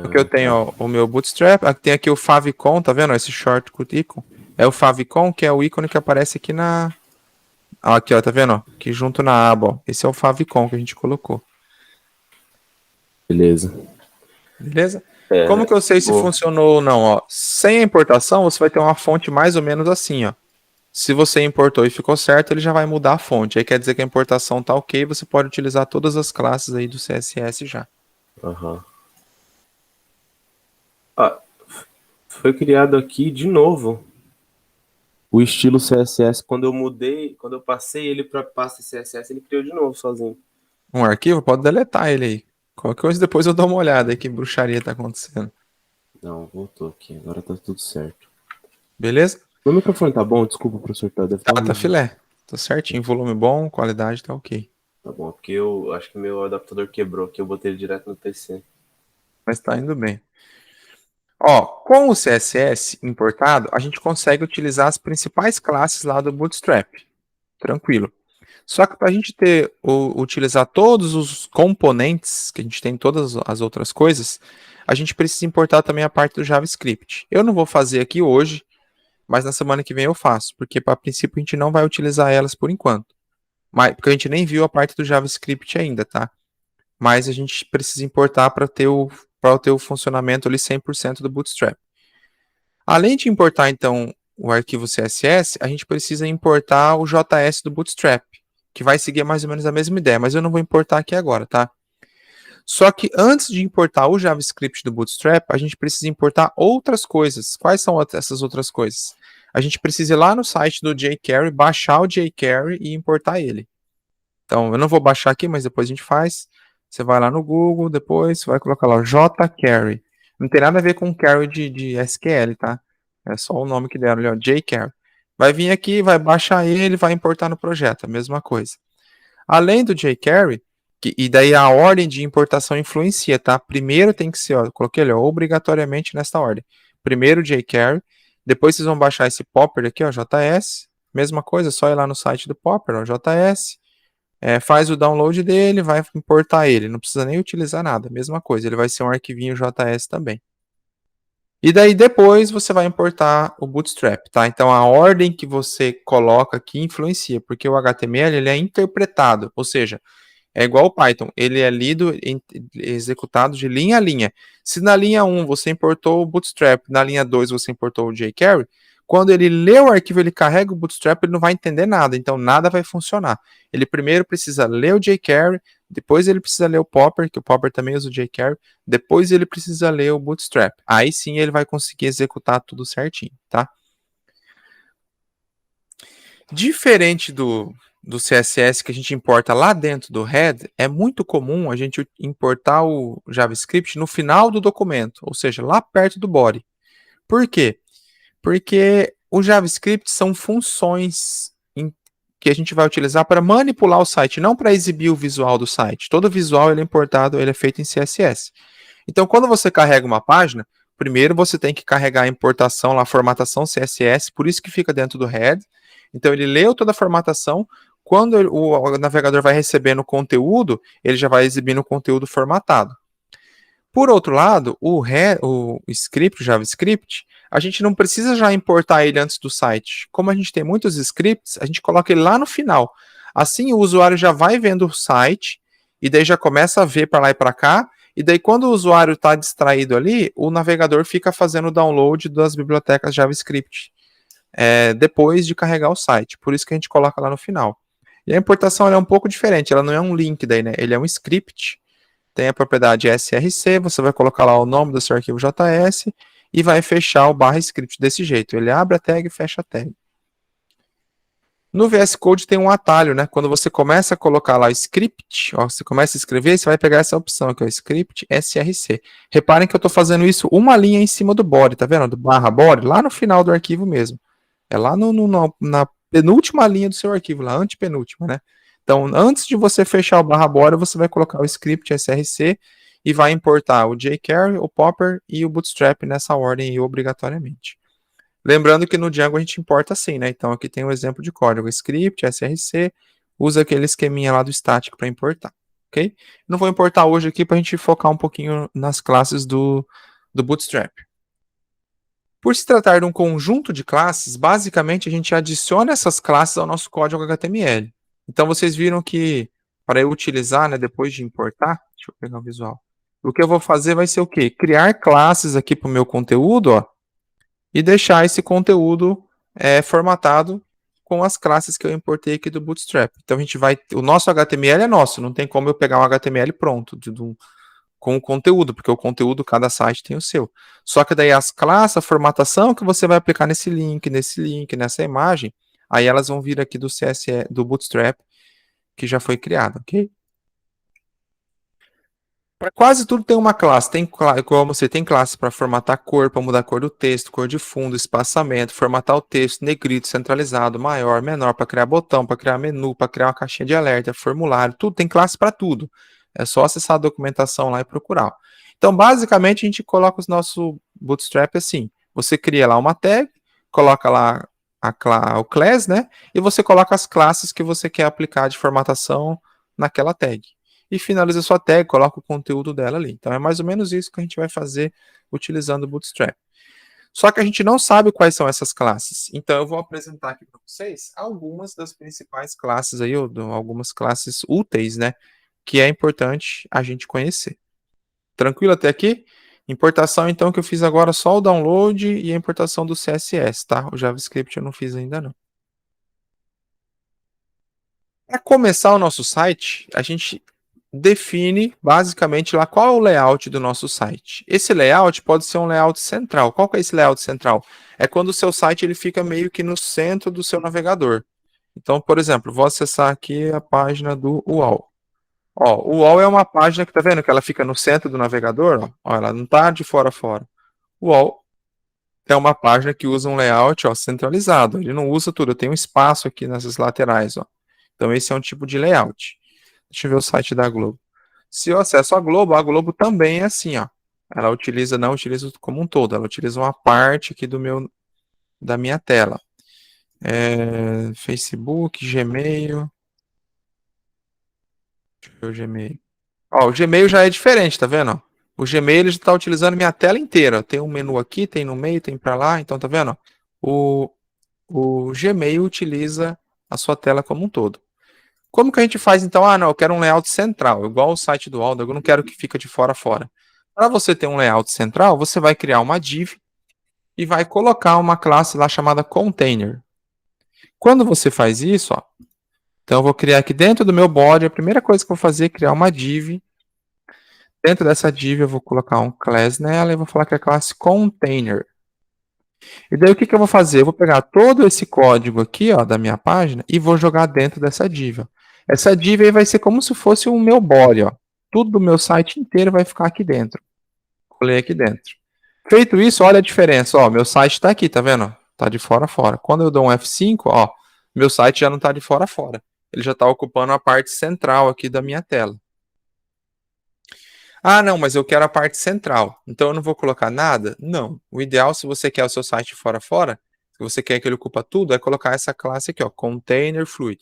Porque eu tenho ó, o meu Bootstrap, tem aqui o favicon, tá vendo? Esse shortcut icon. É o favicon, que é o ícone que aparece aqui na... Aqui, ó, tá vendo? Ó? Aqui junto na aba, ó. Esse é o favicon que a gente colocou. Beleza. Beleza? Como que eu sei se funcionou ou não? Ó? Sem a importação, você vai ter uma fonte mais ou menos assim, ó. Se você importou e ficou certo, ele já vai mudar a fonte. Aí quer dizer que a importação tá ok, você pode utilizar todas as classes aí do CSS já. Aham. Foi criado aqui de novo o estilo CSS. Quando eu passei ele para pasta CSS, ele criou de novo sozinho. Um arquivo, pode deletar ele aí. Qualquer coisa depois eu dou uma olhada aí que bruxaria tá acontecendo. Não, voltou aqui. Agora tá tudo certo. Beleza? Meu microfone tá bom? Desculpa, professor. Deve Tá, tá filé. Tá certinho, volume bom, qualidade tá ok. Tá bom, porque eu acho que meu adaptador quebrou aqui, eu botei ele direto no PC. Mas tá indo bem. Ó, com o CSS importado, a gente consegue utilizar as principais classes lá do Bootstrap. Tranquilo. Só que para a gente utilizar todos os componentes que a gente tem, todas as outras coisas, a gente precisa importar também a parte do JavaScript. Eu não vou fazer aqui hoje, mas na semana que vem eu faço, porque a princípio a gente não vai utilizar elas por enquanto. Porque a gente nem viu a parte do JavaScript ainda, tá? Mas a gente precisa importar para ter o funcionamento ali 100% do Bootstrap. Além de importar, então, o arquivo CSS, a gente precisa importar o JS do Bootstrap, que vai seguir mais ou menos a mesma ideia, mas eu não vou importar aqui agora, tá? Só que antes de importar o JavaScript do Bootstrap, a gente precisa importar outras coisas. Quais são essas outras coisas? A gente precisa ir lá no site do jQuery, baixar o jQuery e importar ele. Então, eu não vou baixar aqui, mas depois a gente faz. Você vai lá no Google, depois vai colocar lá jQuery. Não tem nada a ver com query de SQL, tá? É só o nome que deram ali, ó, jQuery. Vai vir aqui, vai baixar ele, vai importar no projeto, a mesma coisa. Além do jQuery, e daí a ordem de importação influencia, tá? Primeiro tem que ser, ó, eu coloquei ali, ó, obrigatoriamente nesta ordem. Primeiro o jQuery, depois vocês vão baixar esse Popper aqui, ó, JS. Mesma coisa, só ir lá no site do Popper, ó, JS. Faz o download dele, vai importar ele. Não precisa nem utilizar nada, mesma coisa. Ele vai ser um arquivinho JS também. E daí depois você vai importar o Bootstrap, tá? Então a ordem que você coloca aqui influencia, porque o HTML ele é interpretado, ou seja, é igual o Python, ele é lido, executado de linha a linha. Se na linha 1 você importou o Bootstrap, na linha 2 você importou o jQuery, quando ele lê o arquivo, ele carrega o Bootstrap, ele não vai entender nada, então nada vai funcionar. Ele primeiro precisa ler o jQuery, depois ele precisa ler o Popper, que o Popper também usa o jQuery, depois ele precisa ler o Bootstrap. Aí sim ele vai conseguir executar tudo certinho, tá? Diferente do CSS que a gente importa lá dentro do head, é muito comum a gente importar o JavaScript no final do documento, ou seja, lá perto do body. Por quê? Porque o JavaScript são funções que a gente vai utilizar para manipular o site, não para exibir o visual do site. Todo visual ele é importado, ele é feito em CSS. Então, quando você carrega uma página, primeiro você tem que carregar a importação, a formatação CSS, por isso que fica dentro do head. Então, ele leu toda a formatação. Quando o navegador vai recebendo o conteúdo, ele já vai exibindo o conteúdo formatado. Por outro lado, o script, o JavaScript, a gente não precisa já importar ele antes do site. Como a gente tem muitos scripts, a gente coloca ele lá no final. Assim, o usuário já vai vendo o site, e daí já começa a ver para lá e para cá, e daí quando o usuário está distraído ali, o navegador fica fazendo o download das bibliotecas JavaScript, depois de carregar o site. Por isso que a gente coloca lá no final. E a importação é um pouco diferente, ela não é um link daí, né? Ele é um script, tem a propriedade src, você vai colocar lá o nome do seu arquivo JS e vai fechar o /script desse jeito. Ele abre a tag e fecha a tag. No VS Code tem um atalho, né? Quando você começa a colocar lá o script, ó, você começa a escrever, você vai pegar essa opção aqui, ó, script src. Reparem que eu estou fazendo isso uma linha em cima do body, tá vendo? Do /body, lá no final do arquivo mesmo. É lá na penúltima linha do seu arquivo, lá antepenúltima, né? Então, antes de você fechar o /body, você vai colocar o script src e vai importar o jQuery, o Popper e o Bootstrap nessa ordem aí, obrigatoriamente. Lembrando que no Django a gente importa assim, né? Então aqui tem um exemplo de código, script, src, usa aquele esqueminha lá do static para importar, ok? Não vou importar hoje aqui para a gente focar um pouquinho nas classes do Bootstrap. Por se tratar de um conjunto de classes, basicamente a gente adiciona essas classes ao nosso código HTML. Então vocês viram que para eu utilizar, né, depois de importar, deixa eu pegar o visual, o que eu vou fazer vai ser o quê? Criar classes aqui para o meu conteúdo, ó, e deixar esse conteúdo formatado com as classes que eu importei aqui do Bootstrap. Então a gente vai, o nosso HTML é nosso, não tem como eu pegar um HTML pronto, com o conteúdo, porque o conteúdo, cada site tem o seu. Só que daí as classes, a formatação que você vai aplicar nesse link, nessa imagem, aí elas vão vir aqui do CSS, do Bootstrap, que já foi criado, ok? Para quase tudo tem uma classe. Como você tem classe para formatar a cor, para mudar a cor do texto, cor de fundo, espaçamento, formatar o texto, negrito, centralizado, maior, menor, para criar botão, para criar menu, para criar uma caixinha de alerta, formulário, tudo, tem classe para tudo. É só acessar a documentação lá e procurar. Então, basicamente, a gente coloca o nosso Bootstrap assim. Você cria lá uma tag, coloca lá o class, né? E você coloca as classes que você quer aplicar de formatação naquela tag. E finaliza sua tag, coloca o conteúdo dela ali. Então, é mais ou menos isso que a gente vai fazer utilizando o Bootstrap. Só que a gente não sabe quais são essas classes. Então, eu vou apresentar aqui para vocês algumas das principais classes aí, ou algumas classes úteis, né? Que é importante a gente conhecer. Tranquilo até aqui? Importação, então, que eu fiz agora só o download e a importação do CSS, tá? O JavaScript eu não fiz ainda não. Para começar o nosso site, a gente define basicamente lá qual é o layout do nosso site. Esse layout pode ser um layout central. Qual que é esse layout central? É quando o seu site ele fica meio que no centro do seu navegador. Então, por exemplo, vou acessar aqui a página do UOL. Ó, o UOL é uma página que tá vendo que ela fica no centro do navegador, ó. Ó, ela não tá de fora a fora. O UOL é uma página que usa um layout, ó, centralizado. Ele não usa tudo, eu tenho um espaço aqui nessas laterais, ó. Então esse é um tipo de layout. Deixa eu ver o site da Globo. Se eu acesso a Globo também é assim, ó. Ela não utiliza como um todo, ela utiliza uma parte aqui da minha tela. Facebook, Gmail. Deixa eu ver o Gmail. Ó, o Gmail já é diferente, tá vendo? O Gmail ele já está utilizando minha tela inteira. Tem um menu aqui, tem no meio, tem para lá. Então, tá vendo? O Gmail utiliza a sua tela como um todo. Como que a gente faz, então? Ah, não, eu quero um layout central, igual o site do Aldo, eu não quero que fique de fora a fora. Para você ter um layout central, você vai criar uma div e vai colocar uma classe lá chamada container. Quando você faz isso, ó, então eu vou criar aqui dentro do meu body, a primeira coisa que eu vou fazer é criar uma div. Dentro dessa div eu vou colocar um class nela e vou falar que é a classe container. E daí o que eu vou fazer? Eu vou pegar todo esse código aqui, ó, da minha página e vou jogar dentro dessa div. Essa div aí vai ser como se fosse o meu body, ó. Tudo do meu site inteiro vai ficar aqui dentro. Colei aqui dentro. Feito isso, olha a diferença, ó, meu site está aqui, tá vendo? Tá de fora a fora. Quando eu dou um F5, ó, meu site já não está de fora a fora. Ele já está ocupando a parte central aqui da minha tela. Ah, não, mas eu quero a parte central. Então eu não vou colocar nada? Não. O ideal, se você quer o seu site fora fora, se você quer que ele ocupa tudo, é colocar essa classe aqui, ó, Container Fluid.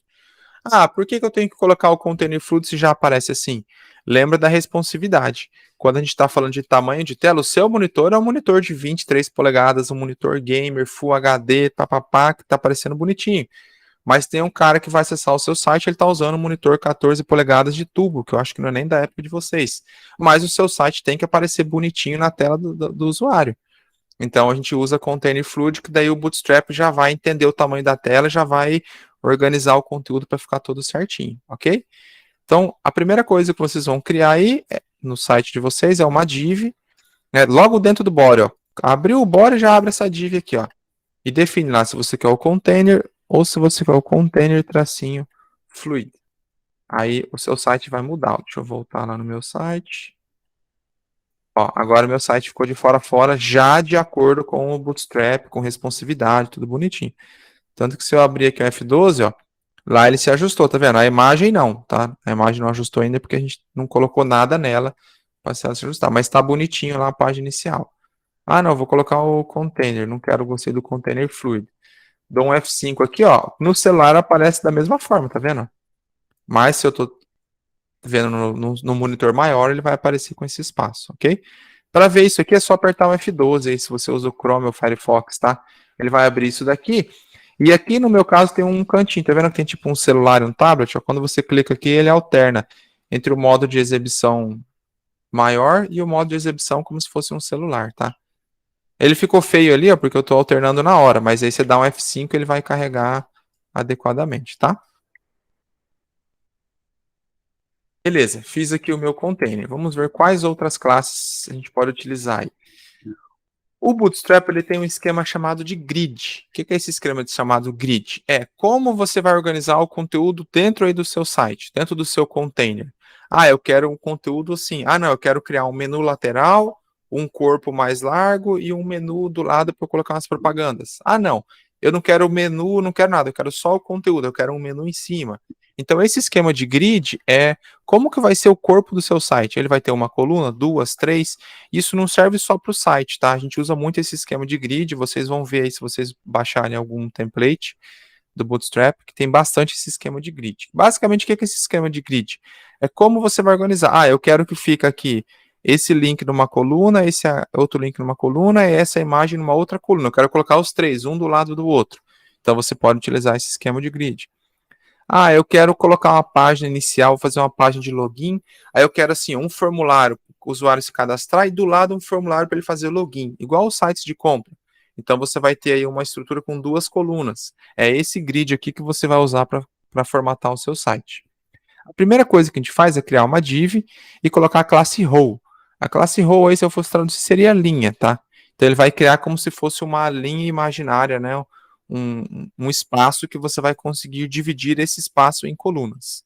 Ah, por que eu tenho que colocar o Container Fluid se já aparece assim? Lembra da responsividade. Quando a gente está falando de tamanho de tela, o seu monitor é um monitor de 23 polegadas, um monitor gamer, Full HD, papapá, que está aparecendo bonitinho. Mas tem um cara que vai acessar o seu site, ele está usando um monitor 14 polegadas de tubo, que eu acho que não é nem da época de vocês. Mas o seu site tem que aparecer bonitinho na tela do usuário. Então a gente usa Container Fluid, que daí o Bootstrap já vai entender o tamanho da tela, já vai organizar o conteúdo para ficar tudo certinho, ok? Então a primeira coisa que vocês vão criar aí no site de vocês é uma div, né, logo dentro do body, ó. Abriu o body, já abre essa div aqui, ó. E define lá se você quer o container ou se você quer o container tracinho fluid. Aí o seu site vai mudar. Deixa eu voltar lá no meu site. Ó, agora meu site ficou de fora a fora, já de acordo com o Bootstrap, com responsividade, tudo bonitinho. Tanto que se eu abrir aqui o F12, ó, lá ele se ajustou, tá vendo? A imagem não, tá? A imagem não ajustou ainda porque a gente não colocou nada nela capacidade de ajustar, mas está bonitinho lá a página inicial. Ah, não, vou colocar o container, não quero, gostei do container fluid. Dou um F5 aqui, ó, no celular aparece da mesma forma, tá vendo? Mas se eu tô vendo no monitor maior, ele vai aparecer com esse espaço, ok? Para ver isso aqui é só apertar o F12 aí, se você usa o Chrome ou o Firefox, tá? Ele vai abrir isso daqui. E aqui no meu caso tem um cantinho, tá vendo que tem tipo um celular e um tablet? Ó, quando você clica aqui, ele alterna entre o modo de exibição maior e o modo de exibição como se fosse um celular, tá? Ele ficou feio ali, ó, porque eu estou alternando na hora, mas aí você dá um F5 ele vai carregar adequadamente, tá? Beleza, fiz aqui o meu container. Vamos ver quais outras classes a gente pode utilizar aí. O Bootstrap ele tem um esquema chamado de grid. O que é esse esquema chamado grid? É como você vai organizar o conteúdo dentro aí do seu site, dentro do seu container. Ah, eu quero um conteúdo assim. Ah, não, eu quero criar um menu lateral, um corpo mais largo e um menu do lado para eu colocar umas propagandas. Ah, não, eu não quero o menu, não quero nada, eu quero só o conteúdo, eu quero um menu em cima. Então, esse esquema de grid é como que vai ser o corpo do seu site. Ele vai ter uma coluna, duas, três. Isso não serve só para o site, tá? A gente usa muito esse esquema de grid. Vocês vão ver aí se vocês baixarem algum template do Bootstrap, que tem bastante esse esquema de grid. Basicamente, o que é esse esquema de grid? É como você vai organizar. Ah, eu quero que fique aqui esse link numa coluna, esse outro link numa coluna e essa imagem numa outra coluna. Eu quero colocar os três, um do lado do outro. Então, você pode utilizar esse esquema de grid. Ah, eu quero colocar uma página inicial, fazer uma página de login. Aí eu quero assim, um formulário para o usuário se cadastrar e do lado um formulário para ele fazer login, igual os sites de compra. Então você vai ter aí uma estrutura com duas colunas. É esse grid aqui que você vai usar para formatar o seu site. A primeira coisa que a gente faz é criar uma div e colocar a classe row. A classe row aí, se eu fosse traduzir, seria linha, tá? Então ele vai criar como se fosse uma linha imaginária, né? Um espaço que você vai conseguir dividir esse espaço em colunas.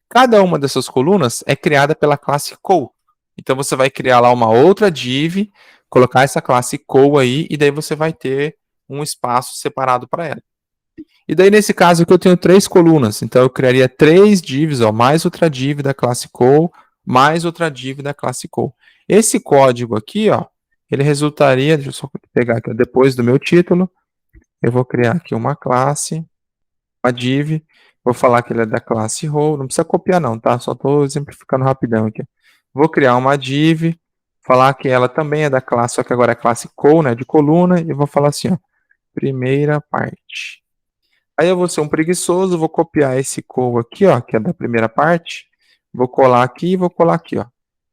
Cada uma dessas colunas é criada pela classe co. Então você vai criar lá uma outra div, colocar essa classe co aí, e daí você vai ter um espaço separado para ela. E daí nesse caso aqui eu tenho três colunas, então eu criaria três divs, ó, mais outra div da classe co, mais outra div da classe co. Esse código aqui, ó, ele resultaria, deixa eu só pegar aqui, ó, depois do meu título, eu vou criar aqui uma classe, uma div, vou falar que ele é da classe row, não precisa copiar não, tá? Só estou exemplificando rapidão aqui. Vou criar uma div, falar que ela também é da classe, só que agora é classe co, né, de coluna, e vou falar assim, ó, primeira parte. Aí eu vou ser um preguiçoso, vou copiar esse co aqui, ó, que é da primeira parte, vou colar aqui e vou colar aqui, ó.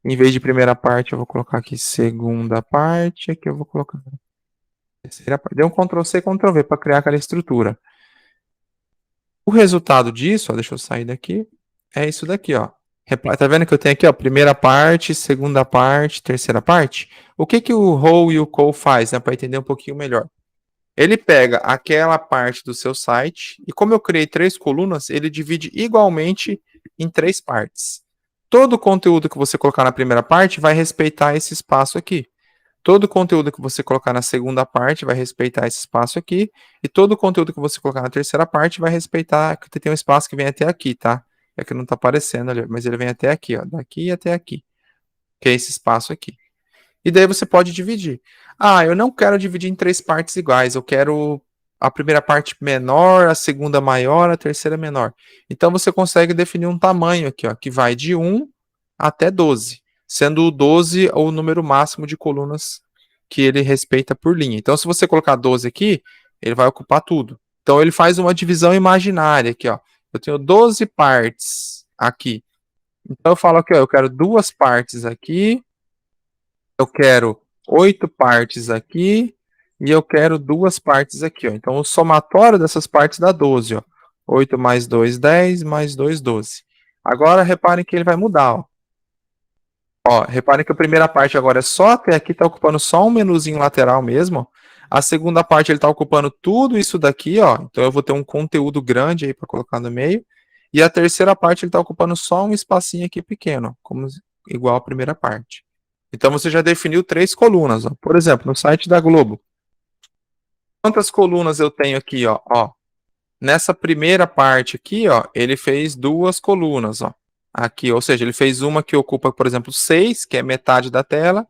Em vez de primeira parte, eu vou colocar aqui segunda parte, aqui eu vou colocar terceira parte. Deu um Ctrl+C, Ctrl+V para criar aquela estrutura. O resultado disso, ó, deixa eu sair daqui, é isso daqui, ó. Tá vendo que eu tenho aqui, ó, primeira parte, segunda parte, terceira parte? O que que o row e o co faz, né, para entender um pouquinho melhor? Ele pega aquela parte do seu site e como eu criei três colunas, ele divide igualmente em três partes. Todo o conteúdo que você colocar na primeira parte vai respeitar esse espaço aqui. Todo o conteúdo que você colocar na segunda parte vai respeitar esse espaço aqui. E todo o conteúdo que você colocar na terceira parte vai respeitar, que tem um espaço que vem até aqui, tá? É que não tá aparecendo ali, mas ele vem até aqui, ó. Daqui até aqui. Que é esse espaço aqui. E daí você pode dividir. Ah, eu não quero dividir em três partes iguais. Eu quero a primeira parte menor, a segunda maior, a terceira menor. Então você consegue definir um tamanho aqui, ó, que vai de 1 até 12, sendo o 12 o número máximo de colunas que ele respeita por linha. Então se você colocar 12 aqui, ele vai ocupar tudo. Então ele faz uma divisão imaginária aqui, ó. Eu tenho 12 partes aqui. Então eu falo aqui, ó, eu quero duas partes aqui, eu quero 8 partes aqui e eu quero duas partes aqui, ó. Então, o somatório dessas partes dá 12, ó. 8 mais 2, 10, mais 2, 12. Agora, reparem que ele vai mudar, ó. Ó, reparem que a primeira parte agora é só até aqui, está ocupando só um menuzinho lateral mesmo, ó. A segunda parte ele está ocupando tudo isso daqui, ó. Então, eu vou ter um conteúdo grande aí para colocar no meio. E a terceira parte ele está ocupando só um espacinho aqui pequeno, como igual a primeira parte. Então você já definiu três colunas, ó. Por exemplo, no site da Globo. Quantas colunas eu tenho aqui, ó? Nessa primeira parte aqui, ó, ele fez duas colunas, ó. aqui, ou seja, ele fez uma que ocupa, por exemplo, 6, que é metade da tela,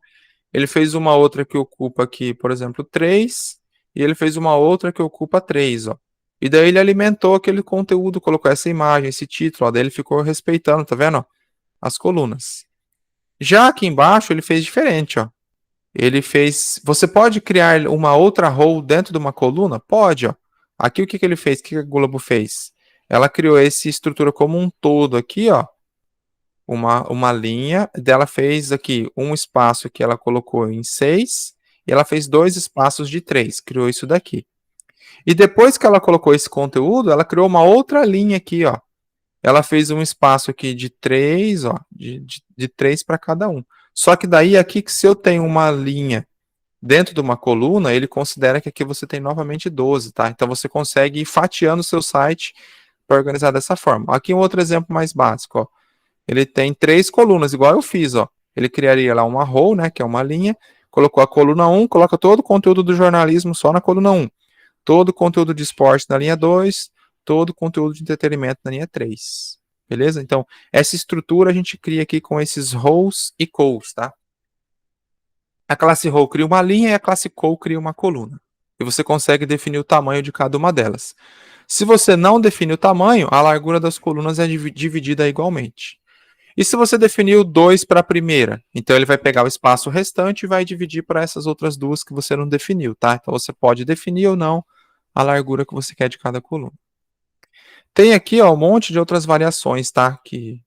ele fez uma outra que ocupa aqui, por exemplo, 3, e ele fez uma outra que ocupa 3, ó. E daí ele alimentou aquele conteúdo, colocou essa imagem, esse título, ó, daí ele ficou respeitando, tá vendo? Ó, as colunas. Já aqui embaixo ele fez diferente, ó. Ele fez. Você pode criar uma outra row dentro de uma coluna? Pode, ó. Aqui o que que ele fez? O que que a Globo fez? Ela criou essa estrutura como um todo aqui, ó. Uma linha, dela fez aqui um espaço que ela colocou em 6, e ela fez 2 espaços de 3, criou isso daqui. E depois que ela colocou esse conteúdo, ela criou uma outra linha aqui, ó. Ela fez um espaço aqui de 3, ó, de 3 para cada um. Só que daí aqui, que se eu tenho uma linha dentro de uma coluna, ele considera que aqui você tem novamente 12, tá? Então você consegue ir fatiando o seu site para organizar dessa forma. Aqui um outro exemplo mais básico, ó. Ele tem 3 colunas, igual eu fiz, ó. Ele criaria lá uma row, né, que é uma linha, colocou a coluna 1, coloca todo o conteúdo do jornalismo só na coluna 1. Todo o conteúdo de esporte na linha 2, todo o conteúdo de entretenimento na linha 3. Beleza? Então, essa estrutura a gente cria aqui com esses rows e cols, tá? A classe row cria uma linha e a classe col cria uma coluna. E você consegue definir o tamanho de cada uma delas. Se você não definir o tamanho, a largura das colunas é dividida igualmente. E se você definiu 2 para a primeira, então ele vai pegar o espaço restante e vai dividir para essas outras duas que você não definiu, tá? Então você pode definir ou não a largura que você quer de cada coluna. Tem aqui, ó, um monte de outras variações, tá? Que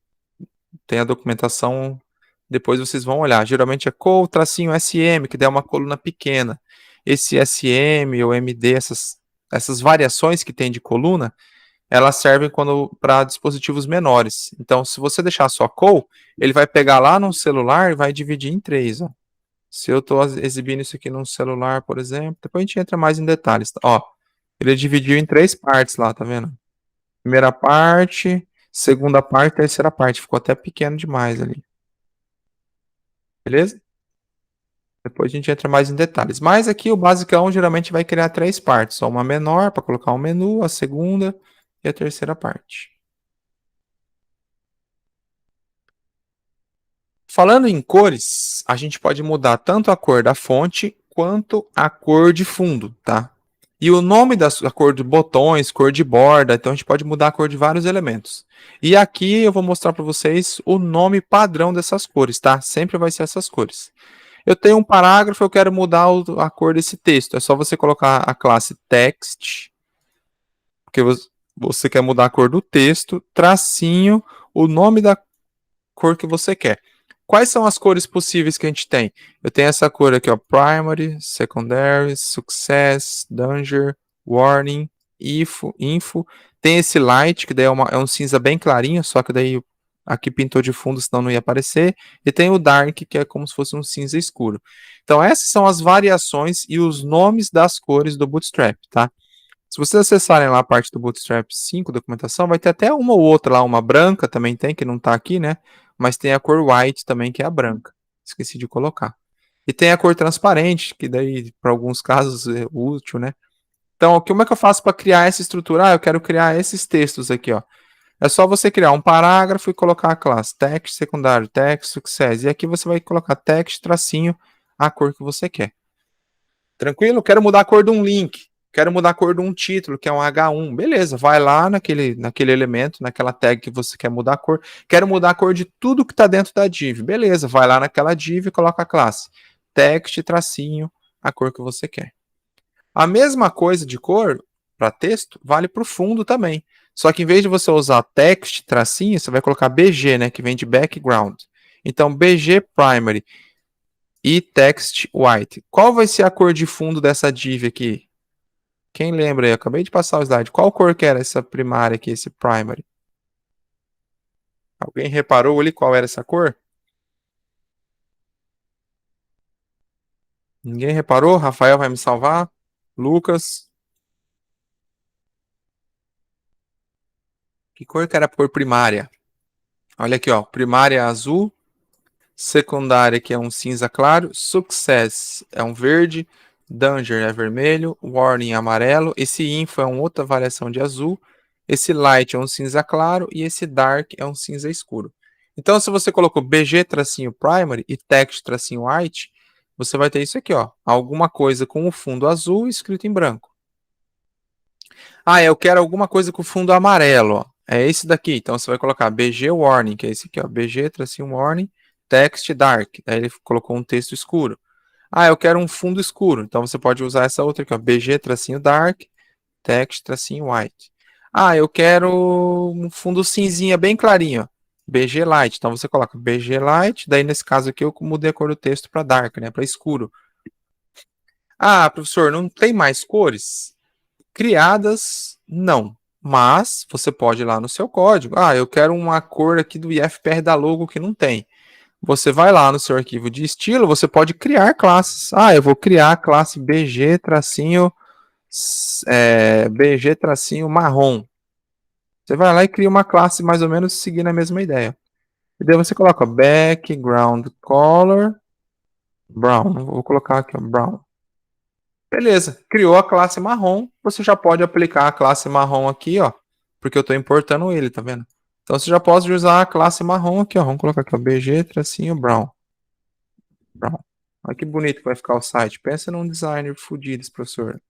tem a documentação, depois vocês vão olhar. Geralmente é col, tracinho SM, que dá uma coluna pequena. Esse SM ou MD, essas variações que tem de coluna, elas servem para dispositivos menores. Então, se você deixar só col, ele vai pegar lá no celular e vai dividir em 3, ó. Se eu estou exibindo isso aqui num celular, por exemplo, depois a gente entra mais em detalhes, tá? Ó, ele dividiu em 3 partes lá, tá vendo? Primeira parte, segunda parte, terceira parte. Ficou até pequeno demais ali. Beleza? Depois a gente entra mais em detalhes. Mas aqui o basicão geralmente vai criar 3 partes. Só uma menor para colocar um menu, a segunda e a terceira parte. Falando em cores, a gente pode mudar tanto a cor da fonte quanto a cor de fundo, tá? E o nome da cor de botões, cor de borda, então a gente pode mudar a cor de vários elementos. E aqui eu vou mostrar para vocês o nome padrão dessas cores, tá? Sempre vai ser essas cores. Eu tenho um parágrafo, eu quero mudar a cor desse texto. É só você colocar a classe text, porque você quer mudar a cor do texto, tracinho, o nome da cor que você quer. Quais são as cores possíveis que a gente tem? Eu tenho essa cor aqui, ó, primary, secondary, success, danger, warning, info. Tem esse light, que daí é um cinza bem clarinho, só que daí aqui pintou de fundo, senão não ia aparecer. E tem o dark, que é como se fosse um cinza escuro. Então essas são as variações e os nomes das cores do Bootstrap, tá? Se vocês acessarem lá a parte do Bootstrap 5, documentação, vai ter até uma ou outra lá, uma branca também tem, que não está aqui, né? Mas tem a cor white também, que é a branca. Esqueci de colocar. E tem a cor transparente, que daí, para alguns casos, é útil, né? Então, como é que eu faço para criar essa estrutura? Ah, eu quero criar esses textos aqui, ó. É só você criar um parágrafo e colocar a classe text secundário, text success. E aqui você vai colocar text, tracinho, a cor que você quer. Tranquilo? Quero mudar a cor de um link. Quero mudar a cor de um título, que é um H1. Beleza, vai lá naquele elemento, naquela tag que você quer mudar a cor. Quero mudar a cor de tudo que está dentro da div. Beleza, vai lá naquela div e coloca a classe. Text, tracinho, a cor que você quer. A mesma coisa de cor para texto vale para o fundo também. Só que em vez de você usar text, tracinho, você vai colocar BG, né, que vem de background. Então, BG primary e text white. Qual vai ser a cor de fundo dessa div aqui? Quem lembra aí? Eu acabei de passar o slide. Qual cor que era essa primária aqui, esse primary? Alguém reparou ali qual era essa cor? Ninguém reparou? Rafael vai me salvar? Lucas? Que cor que era a cor primária? Olha aqui, ó. Primária azul. Secundária, que é um cinza claro. Success é um verde. Danger é vermelho. Warning é amarelo. Esse info é uma outra variação de azul. Esse light é um cinza claro. E esse dark é um cinza escuro. Então, se você colocou BG-primary e text-white, você vai ter isso aqui, ó. Alguma coisa com o fundo azul escrito em branco. Ah, eu quero alguma coisa com fundo amarelo, ó. É esse daqui. Então você vai colocar BG Warning, que é esse aqui, ó. BG-Warning, Text Dark. Aí ele colocou um texto escuro. Ah, eu quero um fundo escuro. Então você pode usar essa outra aqui, ó. BG-Dark, Text-White. Ah, eu quero um fundo cinzinha bem clarinho, ó. BG Light. Então você coloca BG Light. Daí nesse caso aqui eu mudei a cor do texto para dark, né? Para escuro. Ah, professor, não tem mais cores? Criadas, não. Mas você pode ir lá no seu código. Ah, eu quero uma cor aqui do IFPR da logo que não tem. Você vai lá no seu arquivo de estilo, você pode criar classes. Ah, eu vou criar a classe BG-marrom. Você vai lá e cria uma classe mais ou menos seguindo a mesma ideia. E daí você coloca background color brown. Vou colocar aqui, ó, brown. Beleza, criou a classe marrom, você já pode aplicar a classe marrom aqui, ó, porque eu estou importando ele, tá vendo? Então você já pode usar a classe marrom aqui, ó, vamos colocar aqui, ó, BG-brown. Brown. Olha que bonito que vai ficar o site. Pensa num designer fudido, esse professor.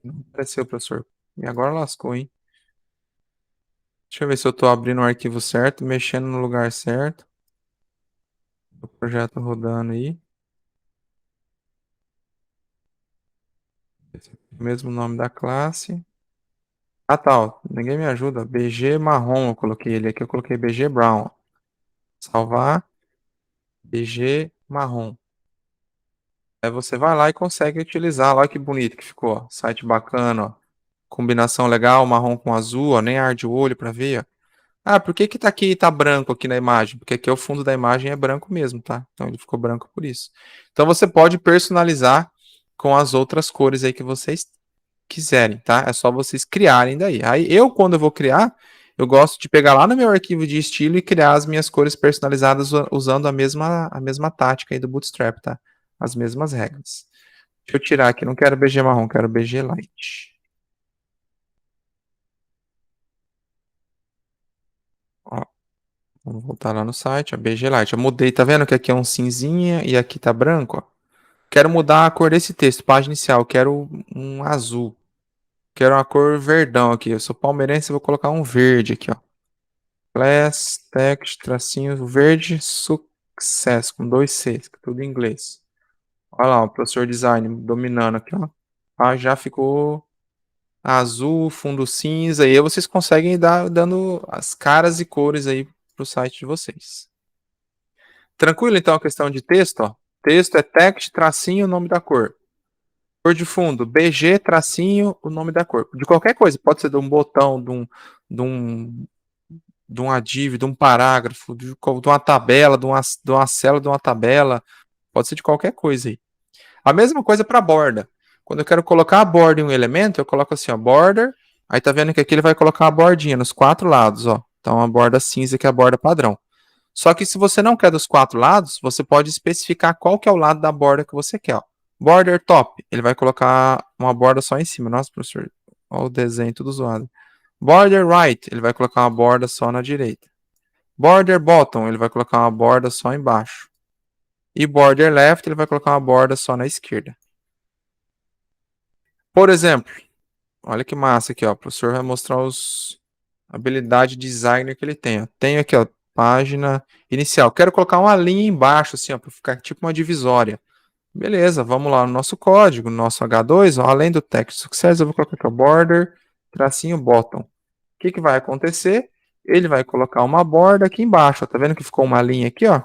Não apareceu, professor. E agora lascou, hein? Deixa eu ver se eu estou abrindo o arquivo certo, mexendo no lugar certo. O projeto rodando aí. O mesmo nome da classe. Ah, tá, ó. Ninguém me ajuda. BG marrom, eu coloquei ele aqui. Eu coloquei BG brown. Salvar. BG marrom. Aí você vai lá e consegue utilizar. Olha que bonito que ficou, ó. Site bacana, ó. Combinação legal, marrom com azul, ó. Nem arde o olho pra ver, ó. Ah, por que que tá aqui, tá branco aqui na imagem? Porque aqui é o fundo da imagem é branco mesmo, tá? Então ele ficou branco por isso. Então você pode personalizar com as outras cores aí que vocês quiserem, tá? É só vocês criarem daí. Aí eu, quando eu vou criar, eu gosto de pegar lá no meu arquivo de estilo e criar as minhas cores personalizadas usando a mesma tática aí do Bootstrap, tá? As mesmas regras. Deixa eu tirar aqui, não quero BG marrom, quero BG light. Ó, vamos voltar lá no site, ó, BG light. Eu mudei, tá vendo que aqui é um cinzinha e aqui tá branco, ó? Quero mudar a cor desse texto, página inicial, quero um azul. Quero uma cor verdão aqui. Eu sou palmeirense, vou colocar um verde aqui, ó. Class, text, tracinho, verde, success, com 2 Cs, tudo em inglês. Olha lá, o professor design dominando aqui, ó. Ah, já ficou azul, fundo cinza, e aí vocês conseguem dando as caras e cores aí pro site de vocês. Tranquilo, então, a questão de texto, ó. Texto é text, tracinho, nome da cor. Cor de fundo, BG, tracinho, o nome da cor. De qualquer coisa, pode ser de um botão, de um de uma div, de um parágrafo, de uma tabela, de uma célula, de uma tabela. Pode ser de qualquer coisa aí. A mesma coisa para borda. Quando eu quero colocar a borda em um elemento, eu coloco assim, ó, border. Aí tá vendo que aqui ele vai colocar uma bordinha nos 4 lados, ó. Então a borda cinza que é a borda padrão. Só que se você não quer dos 4 lados, você pode especificar qual que é o lado da borda que você quer, ó. Border top, ele vai colocar uma borda só em cima. Nossa, professor, olha o desenho tudo zoado. Border right, ele vai colocar uma borda só na direita. Border bottom, ele vai colocar uma borda só embaixo. E border left, ele vai colocar uma borda só na esquerda. Por exemplo, olha que massa aqui, ó. O professor vai mostrar a habilidade designer que ele tem. Ó. Tenho aqui, ó, página inicial. Quero colocar uma linha embaixo, assim, ó, para ficar tipo uma divisória. Beleza, vamos lá no nosso código, no nosso H2, ó, além do text success, eu vou colocar aqui, ó, border, tracinho bottom. O que que vai acontecer? Ele vai colocar uma borda aqui embaixo, ó. Tá vendo que ficou uma linha aqui, ó?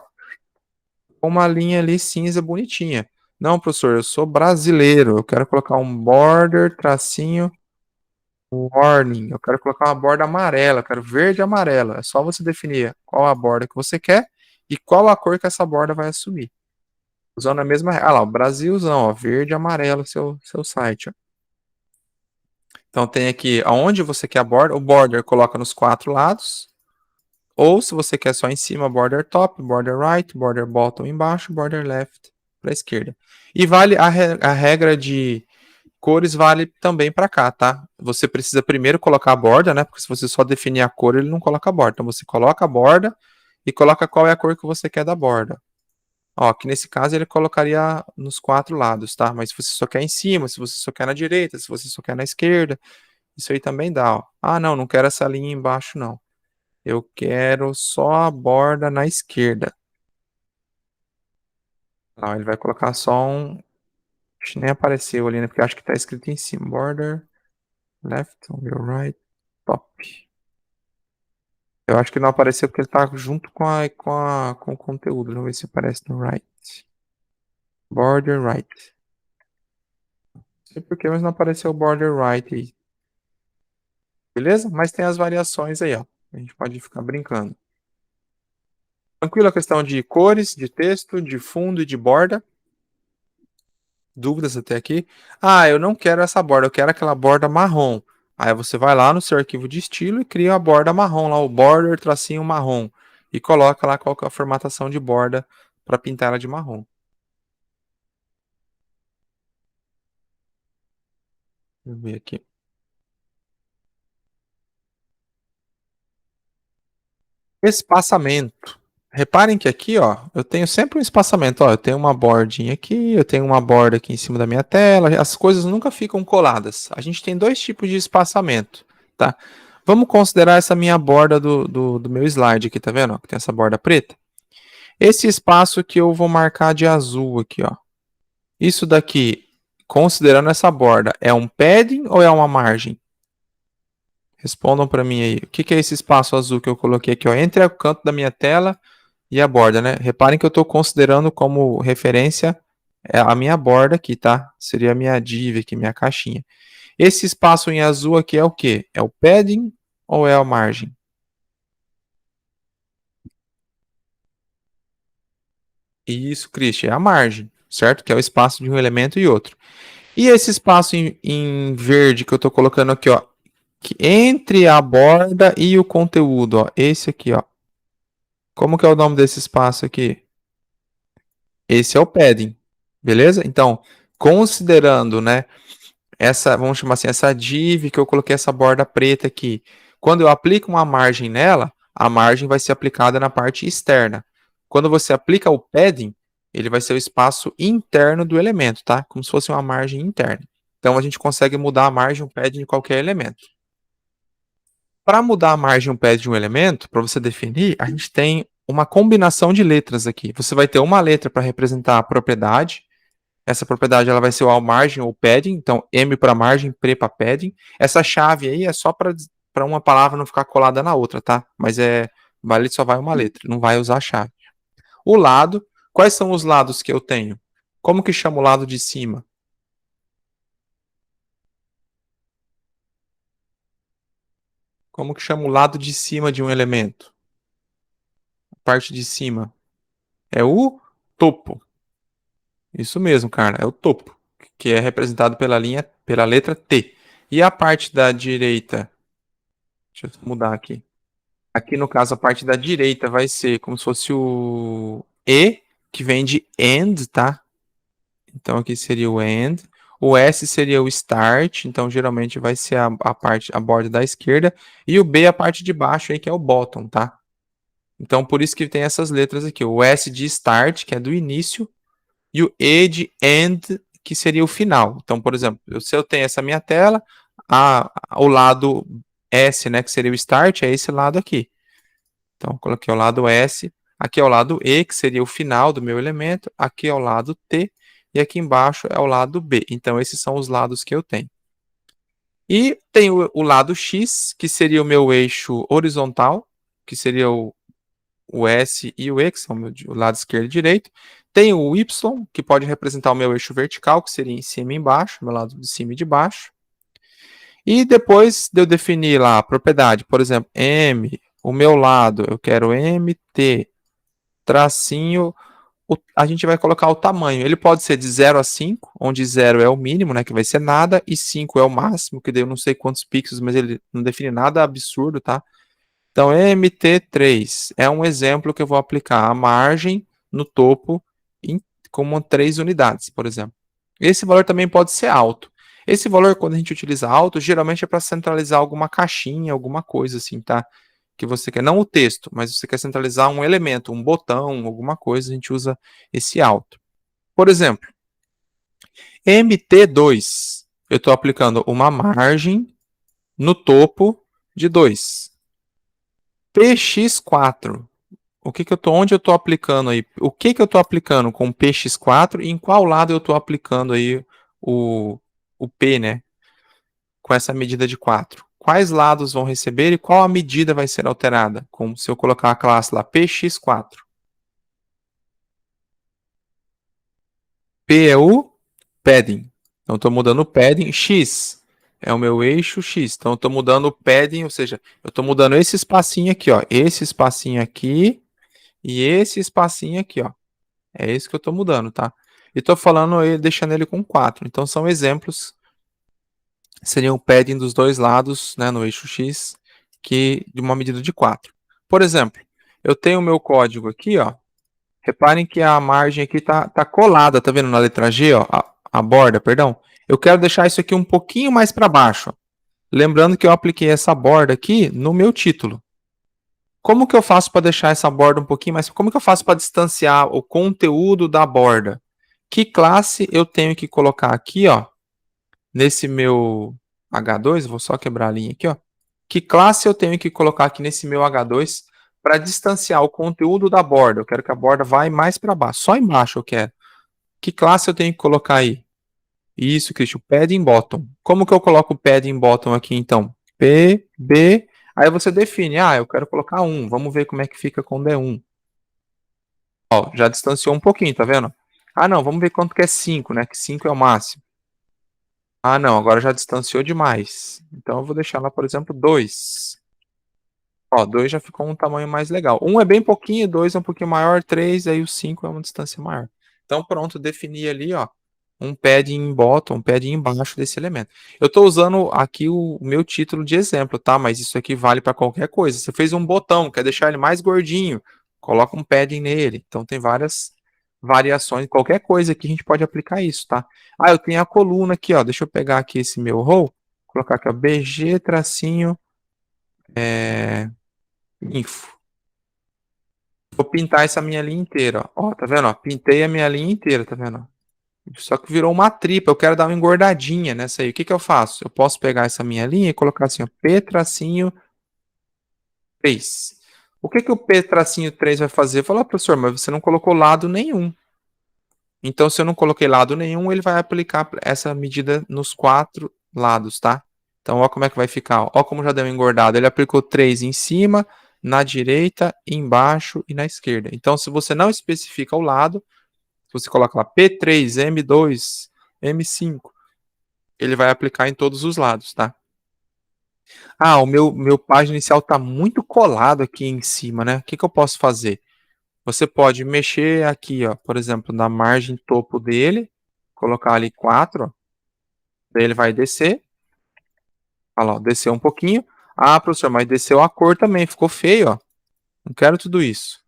Uma linha ali cinza bonitinha. Não, professor, eu sou brasileiro. Eu quero colocar um border, tracinho, warning. Eu quero colocar uma borda amarela. Eu quero verde e amarela. É só você definir qual a borda que você quer e qual a cor que essa borda vai assumir. Usando a mesma. Ah lá, o Brasilzão, ó, verde e amarelo, seu site. Ó. Então tem aqui aonde você quer a borda. O border coloca nos 4 lados. Ou se você quer só em cima, border top, border right, border bottom embaixo, border left para a esquerda. E vale a regra de cores vale também para cá, tá? Você precisa primeiro colocar a borda, né? Porque se você só definir a cor, ele não coloca a borda. Então você coloca a borda e coloca qual é a cor que você quer da borda. Ó, aqui nesse caso ele colocaria nos 4 lados, tá? Mas se você só quer em cima, se você só quer na direita, se você só quer na esquerda, isso aí também dá, ó. Ah, não quero essa linha embaixo, não. Eu quero só a borda na esquerda. Não, ele vai colocar só um... Acho que nem apareceu ali, né? Porque acho que tá escrito em cima. Border, left, on your right, top. Eu acho que não apareceu porque ele tá junto com o conteúdo. Vamos ver se aparece no right. Border right. Não sei porquê, mas não apareceu o border right aí. Beleza? Mas tem as variações aí, ó. A gente pode ficar brincando. Tranquilo a questão de cores, de texto, de fundo e de borda. Dúvidas até aqui? Ah, eu não quero essa borda, eu quero aquela borda marrom. Aí você vai lá no seu arquivo de estilo e cria a borda marrom, lá o border tracinho marrom. E coloca lá qual que é a formatação de borda para pintar ela de marrom. Deixa eu ver aqui. Espaçamento. Reparem que aqui, ó, eu tenho sempre um espaçamento. Ó, eu tenho uma bordinha aqui, eu tenho uma borda aqui em cima da minha tela. As coisas nunca ficam coladas. A gente tem 2 tipos de espaçamento, tá? Vamos considerar essa minha borda do meu slide aqui, tá vendo? Que tem essa borda preta. Esse espaço que eu vou marcar de azul aqui, ó. Isso daqui, considerando essa borda, é um padding ou é uma margem? Respondam para mim aí. O que é esse espaço azul que eu coloquei aqui, ó, entre o canto da minha tela e a borda, né? Reparem que eu estou considerando como referência a minha borda aqui, tá? Seria a minha div aqui, minha caixinha. Esse espaço em azul aqui é o quê? É o padding ou é a margem? Isso, Christian, é a margem, certo? Que é o espaço de um elemento e outro. E esse espaço em verde que eu estou colocando aqui, ó, que entre a borda e o conteúdo, ó, esse aqui, ó. Como que é o nome desse espaço aqui? Esse é o padding, beleza? Então, considerando, né, essa, vamos chamar assim, essa div que eu coloquei essa borda preta aqui, quando eu aplico uma margem nela, a margem vai ser aplicada na parte externa. Quando você aplica o padding, ele vai ser o espaço interno do elemento, tá? Como se fosse uma margem interna. Então, a gente consegue mudar a margem, o padding de qualquer elemento. Para mudar a margem, o padding de um elemento, para você definir, a gente tem uma combinação de letras aqui. Você vai ter uma letra para representar a propriedade. Essa propriedade ela vai ser o margem ou padding, então M para margem, P para padding. Essa chave aí é só para uma palavra não ficar colada na outra, tá? Mas vale só vai uma letra, não vai usar a chave. O lado, quais são os lados que eu tenho? Como que chama o lado de cima? Como que chama o lado de cima de um elemento? A parte de cima é o topo. Isso mesmo, cara, é o topo, que é representado pela letra T. E a parte da direita, deixa eu mudar aqui. Aqui no caso a parte da direita vai ser como se fosse o E, que vem de end, tá? Então aqui seria o end. O S seria o start, então geralmente vai ser a borda da esquerda. E o B a parte de baixo aí, que é o bottom, tá? Então por isso que tem essas letras aqui. O S de start, que é do início, e o E de end, que seria o final. Então, por exemplo, se eu tenho essa minha tela, o lado S, né, que seria o start, é esse lado aqui. Então, coloquei o lado S, aqui é o lado E, que seria o final do meu elemento, aqui é o lado T, e aqui embaixo é o lado B. Então, esses são os lados que eu tenho. E tem o lado X, que seria o meu eixo horizontal, que seria o S e o E, que são o lado esquerdo e direito. Tem o Y, que pode representar o meu eixo vertical, que seria em cima e embaixo, meu lado de cima e de baixo. E depois de eu definir lá a propriedade, por exemplo, M, o meu lado, eu quero MT, tracinho, a gente vai colocar o tamanho. Ele pode ser de 0 a 5, onde 0 é o mínimo, né, que vai ser nada, e 5 é o máximo, que daí eu não sei quantos pixels, mas ele não define nada absurdo, tá? Então, MT3 é um exemplo que eu vou aplicar a margem no topo como 3 unidades, por exemplo. Esse valor também pode ser alto. Esse valor, quando a gente utiliza alto, geralmente é para centralizar alguma caixinha, alguma coisa assim, tá? Que você quer, não o texto, mas você quer centralizar um elemento, um botão, alguma coisa, a gente usa esse alto. Por exemplo, MT2, eu estou aplicando uma margem no topo de 2. PX4, onde eu estou aplicando aí? O que eu estou aplicando com PX4 e em qual lado eu estou aplicando aí o P, né? Com essa medida de 4. Quais lados vão receber e qual a medida vai ser alterada? Como se eu colocar a classe lá PX4. P é o padding. Então, estou mudando o padding. X é o meu eixo X. Então, estou mudando o padding, ou seja, eu estou mudando esse espacinho aqui, ó. Esse espacinho aqui e esse espacinho aqui, ó. É isso que eu estou mudando, tá? E estou falando, deixando ele com 4. Então, são exemplos. Seriam o padding dos dois lados, né, no eixo X, que de uma medida de 4. Por exemplo, eu tenho o meu código aqui, ó. Reparem que a margem aqui tá colada, tá vendo na letra G, ó, a borda, perdão. Eu quero deixar isso aqui um pouquinho mais para baixo. Ó. Lembrando que eu apliquei essa borda aqui no meu título. Como que eu faço para deixar essa borda um pouquinho mais? Como que eu faço para distanciar o conteúdo da borda? Que classe eu tenho que colocar aqui, ó, nesse meu H2? Vou só quebrar a linha aqui, ó. Que classe eu tenho que colocar aqui nesse meu H2 para distanciar o conteúdo da borda? Eu quero que a borda vá mais para baixo. Só embaixo eu quero. Que classe eu tenho que colocar aí? Isso, Christian, padding bottom. Como que eu coloco o padding bottom aqui, então? P, B, aí você define, eu quero colocar 1, vamos ver como é que fica com D1. Ó, já distanciou um pouquinho, tá vendo? Não, vamos ver quanto que é 5, né, que 5 é o máximo. Não, agora já distanciou demais. Então eu vou deixar lá, por exemplo, 2. Ó, 2 já ficou um tamanho mais legal. 1 é bem pouquinho, 2 é um pouquinho maior, 3, aí o 5 é uma distância maior. Então pronto, defini ali, ó, um padding bottom, um padding embaixo desse elemento. Eu estou usando aqui o meu título de exemplo, tá? Mas isso aqui vale para qualquer coisa. Você fez um botão, quer deixar ele mais gordinho, coloca um padding nele. Então tem várias variações, qualquer coisa aqui a gente pode aplicar isso, tá? Eu tenho a coluna aqui, ó. Deixa eu pegar aqui esse meu row, colocar aqui, ó, BG tracinho info. Vou pintar essa minha linha inteira, ó. Tá vendo? Ó, pintei a minha linha inteira, tá vendo? Só que virou uma tripa, eu quero dar uma engordadinha nessa aí. O que que eu faço? Eu posso pegar essa minha linha e colocar assim, ó, P tracinho 3. O que que o P tracinho 3 vai fazer? Falar, professor, mas você não colocou lado nenhum. Então, se eu não coloquei lado nenhum, ele vai aplicar essa medida nos 4 lados, tá? Então, ó como é que vai ficar. Ó como já deu uma engordada. Ele aplicou 3 em cima, na direita, embaixo e na esquerda. Então, se você não especifica o lado, se você coloca lá P3, M2, M5, ele vai aplicar em todos os lados, tá? O meu página inicial está muito colado aqui em cima, né? O que que eu posso fazer? Você pode mexer aqui, ó, por exemplo, na margem topo dele, colocar ali 4, ó, daí ele vai descer. Olha lá, ó, desceu um pouquinho. Professor, mas desceu a cor também, ficou feio, ó. Não quero tudo isso.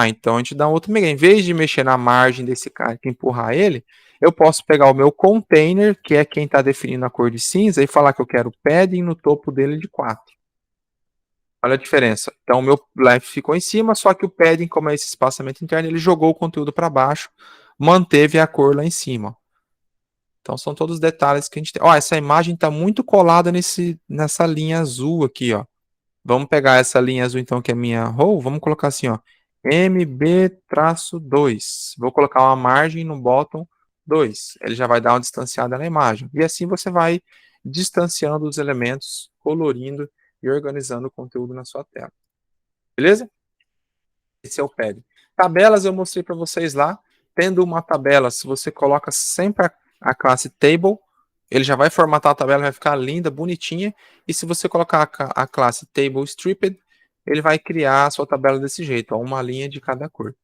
Então a gente dá um outro migué. Em vez de mexer na margem desse cara e empurrar ele, eu posso pegar o meu container, que é quem está definindo a cor de cinza, e falar que eu quero padding no topo dele de 4. Olha a diferença. Então o meu left ficou em cima, só que o padding, como é esse espaçamento interno, ele jogou o conteúdo para baixo, manteve a cor lá em cima. Então são todos os detalhes que a gente tem. Essa imagem está muito colada nessa linha azul aqui, ó. Vamos pegar essa linha azul, então, que é minha row. Vamos colocar assim, ó. MB-2. Vou colocar uma margem no bottom 2. Ele já vai dar uma distanciada na imagem. E assim você vai distanciando os elementos, colorindo e organizando o conteúdo na sua tela. Beleza? Esse é o padding. Tabelas eu mostrei para vocês lá. Tendo uma tabela, se você coloca sempre a classe table, ele já vai formatar a tabela, vai ficar linda, bonitinha. E se você colocar a classe table stripped, ele vai criar a sua tabela desse jeito, ó, uma linha de cada cor.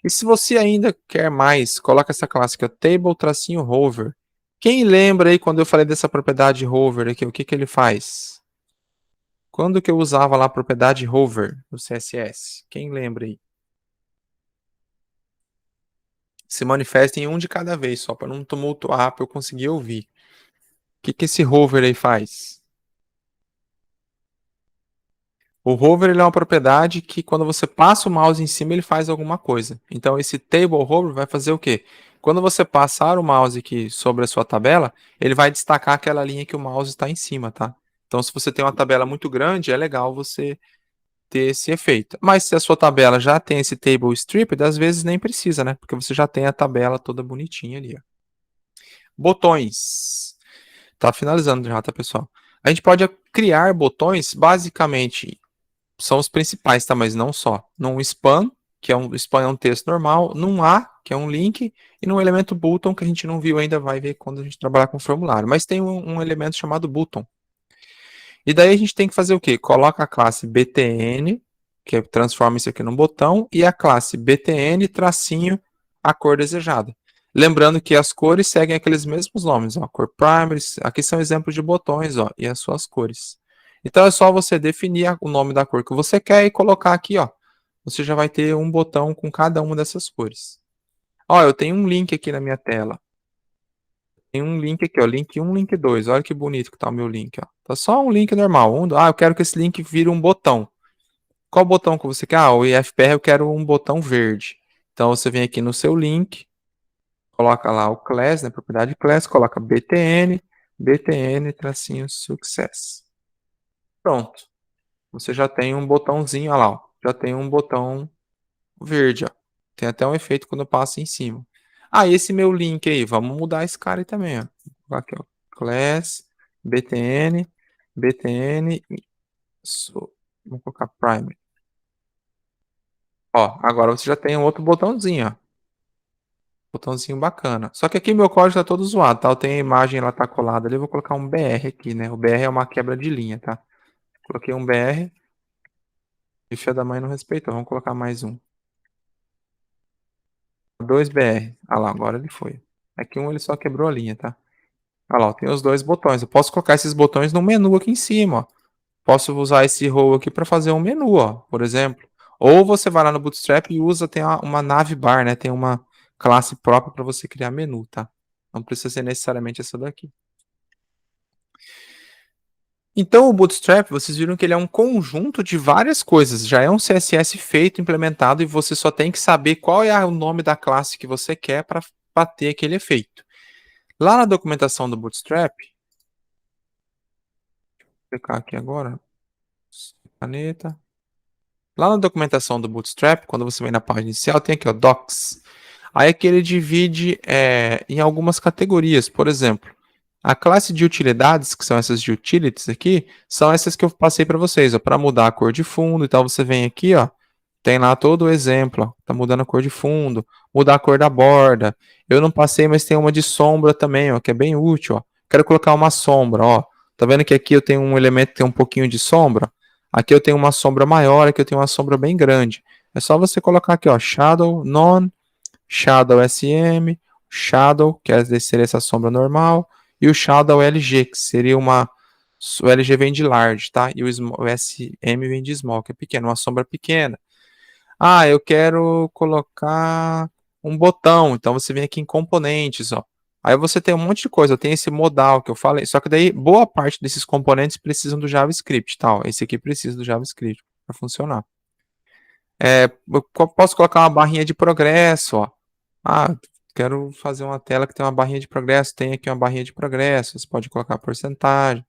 E se você ainda quer mais, coloca essa classe aqui, ó, table-hover. Quem lembra aí quando eu falei dessa propriedade hover aqui, o que que ele faz? Quando que eu usava lá a propriedade hover no CSS? Quem lembra aí? Se manifesta em um de cada vez, só para não tumultuar, para eu conseguir ouvir. que esse hover aí faz? O hover ele é uma propriedade que quando você passa o mouse em cima, ele faz alguma coisa. Então, esse table hover vai fazer o quê? Quando você passar o mouse aqui sobre a sua tabela, ele vai destacar aquela linha que o mouse está em cima, tá? Então, se você tem uma tabela muito grande, é legal você ter esse efeito. Mas se a sua tabela já tem esse table strip, às vezes nem precisa, né? Porque você já tem a tabela toda bonitinha ali, ó. Botões. Tá finalizando já, tá, pessoal? A gente pode criar botões, basicamente, são os principais, tá? Mas não só. Num span, que é um span é um texto normal, num A, que é um link, e num elemento button, que a gente não viu ainda, vai ver quando a gente trabalhar com formulário. Mas tem um elemento chamado button. E daí a gente tem que fazer o quê? Coloca a classe btn, que transforma isso aqui num botão, e a classe btn tracinho a cor desejada. Lembrando que as cores seguem aqueles mesmos nomes, ó, cor primary, aqui são exemplos de botões, ó, e as suas cores. Então é só você definir o nome da cor que você quer e colocar aqui, ó. Você já vai ter um botão com cada uma dessas cores. Ó, eu tenho um link aqui na minha tela. Tem um link aqui, ó, link 1, link 2. Olha que bonito que tá o meu link, ó. Tá só um link normal. Eu quero que esse link vire um botão. Qual botão que você quer? Ah, o IFPR eu quero um botão verde. Então você vem aqui no seu link, coloca lá o class, né, propriedade class, coloca btn tracinho success. Pronto. Você já tem um botãozinho, olha lá, ó, já tem um botão verde, ó. Tem até um efeito quando eu passo em cima. Ah, esse meu link aí, vamos mudar esse cara aí também, ó. Vou colocar aqui, ó, class, btn, vamos colocar primary. Ó, agora você já tem um outro botãozinho, ó. Botãozinho bacana. Só que aqui meu código tá todo zoado, tá? Eu tenho a imagem, ela tá colada ali, eu vou colocar um BR aqui, né? O BR é uma quebra de linha, tá? Coloquei um BR. E filha da mãe não respeitou, vamos colocar mais um. 2BR. Ah lá, agora ele foi. Aqui ele só quebrou a linha, tá? Ah lá, tem os dois botões. Eu posso colocar esses botões no menu aqui em cima, ó. Posso usar esse row aqui para fazer um menu, ó, por exemplo. Ou você vai lá no Bootstrap e usa, tem uma navbar, né? Tem uma classe própria para você criar menu, tá? Não precisa ser necessariamente essa daqui. Então o Bootstrap, vocês viram que ele é um conjunto de várias coisas. Já é um CSS feito, implementado, e você só tem que saber qual é o nome da classe que você quer para ter aquele efeito. Lá na documentação do Bootstrap, vou clicar aqui agora, caneta. Lá na documentação do Bootstrap, quando você vem na página inicial, tem aqui, ó, Docs. Aí aqui ele divide em algumas categorias. Por exemplo, a classe de utilidades, que são essas de utilities aqui, são essas que eu passei para vocês, para mudar a cor de fundo e tal. Você vem aqui, ó, tem lá todo o exemplo, ó, tá mudando a cor de fundo, mudar a cor da borda. Eu não passei, mas tem uma de sombra também, ó, que é bem útil, ó. Quero colocar uma sombra, ó. Tá vendo que aqui eu tenho um elemento que tem um pouquinho de sombra? Aqui eu tenho uma sombra maior, aqui eu tenho uma sombra bem grande. É só você colocar aqui, ó, Shadow None, Shadow SM, Shadow, que seria essa sombra normal, e o Shadow LG, que seria uma... O LG vem de large, tá? E o SM vem de small, que é pequeno, uma sombra pequena. Ah, eu quero colocar um botão, então você vem aqui em componentes, ó. Aí você tem um monte de coisa, eu tenho esse modal que eu falei, só que daí boa parte desses componentes precisam do JavaScript, tá? Ó, esse aqui precisa do JavaScript para funcionar. Eu posso colocar uma barrinha de progresso, ó. Ah, quero fazer uma tela que tem uma barrinha de progresso, tem aqui uma barrinha de progresso, você pode colocar porcentagem,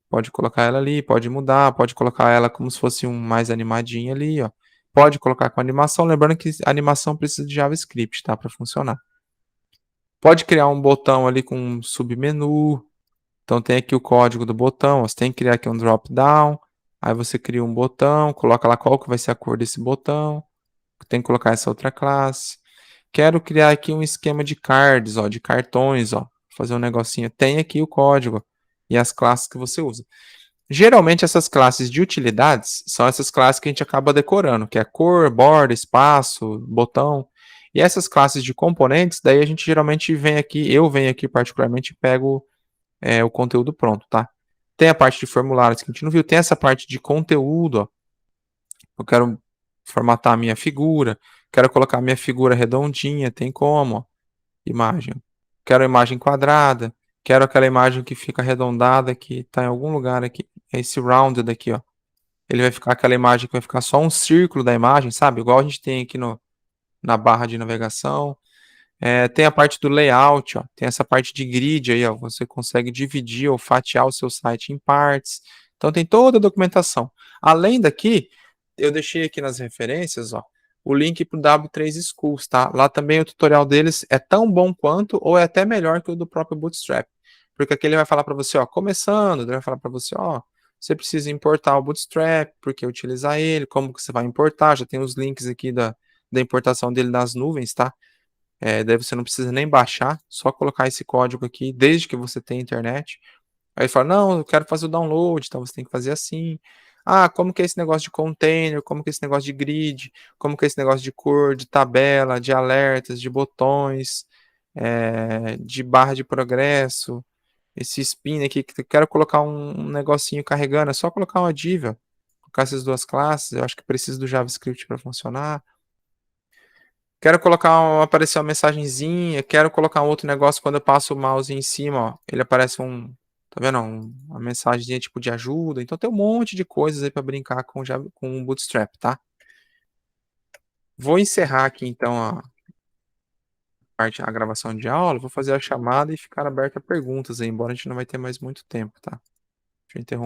pode colocar ela ali, pode mudar, pode colocar ela como se fosse um mais animadinho ali, ó. Pode colocar com animação, lembrando que a animação precisa de JavaScript, tá, para funcionar. Pode criar um botão ali com um submenu. Então tem aqui o código do botão, você tem que criar aqui um drop down. Aí você cria um botão, coloca lá qual que vai ser a cor desse botão. Tem que colocar essa outra classe. Quero criar aqui um esquema de cards, ó, de cartões, ó, fazer um negocinho. Tem aqui o código e as classes que você usa. Geralmente essas classes de utilidades são essas classes que a gente acaba decorando, que é cor, borda, espaço, botão. E essas classes de componentes, daí a gente geralmente vem aqui, eu venho aqui particularmente e pego o conteúdo pronto, tá? Tem a parte de formulários que a gente não viu, tem essa parte de conteúdo, ó. Eu quero formatar a minha figura, quero colocar a minha figura redondinha, tem como, ó. Imagem. Quero a imagem quadrada, Quero aquela imagem que fica arredondada, que tá em algum lugar aqui. É esse rounded aqui, ó. Ele vai ficar aquela imagem que vai ficar só um círculo da imagem, sabe? Igual a gente tem aqui na barra de navegação. Tem a parte do layout, ó. Tem essa parte de grid aí, ó. Você consegue dividir ou fatiar o seu site em partes. Então tem toda a documentação. Além daqui, eu deixei aqui nas referências, ó, o link para o W3 Schools, tá? Lá também o tutorial deles é tão bom quanto ou é até melhor que o do próprio Bootstrap. Porque aqui ele vai falar para você, ó, começando, ele vai falar para você, ó, você precisa importar o Bootstrap, porque utilizar ele, como que você vai importar, já tem os links aqui da importação dele nas nuvens, tá? Daí você não precisa nem baixar, só colocar esse código aqui, desde que você tenha internet. Aí fala, não, eu quero fazer o download, então você tem que fazer assim. Ah, como que é esse negócio de container, como que é esse negócio de grid, como que é esse negócio de cor, de tabela, de alertas, de botões, de barra de progresso, esse spin aqui, que eu quero colocar um negocinho carregando, é só colocar uma div, ó, colocar essas duas classes, eu acho que precisa do JavaScript para funcionar. Quero colocar, aparecer uma mensagenzinha, quero colocar um outro negócio quando eu passo o mouse em cima, ó, ele aparece tá vendo? Uma mensagenzinha tipo de ajuda. Então tem um monte de coisas aí para brincar com o Bootstrap, tá? Vou encerrar aqui então a gravação de aula, vou fazer a chamada e ficar aberta a perguntas aí, embora a gente não vai ter mais muito tempo, tá? Deixa eu interromper.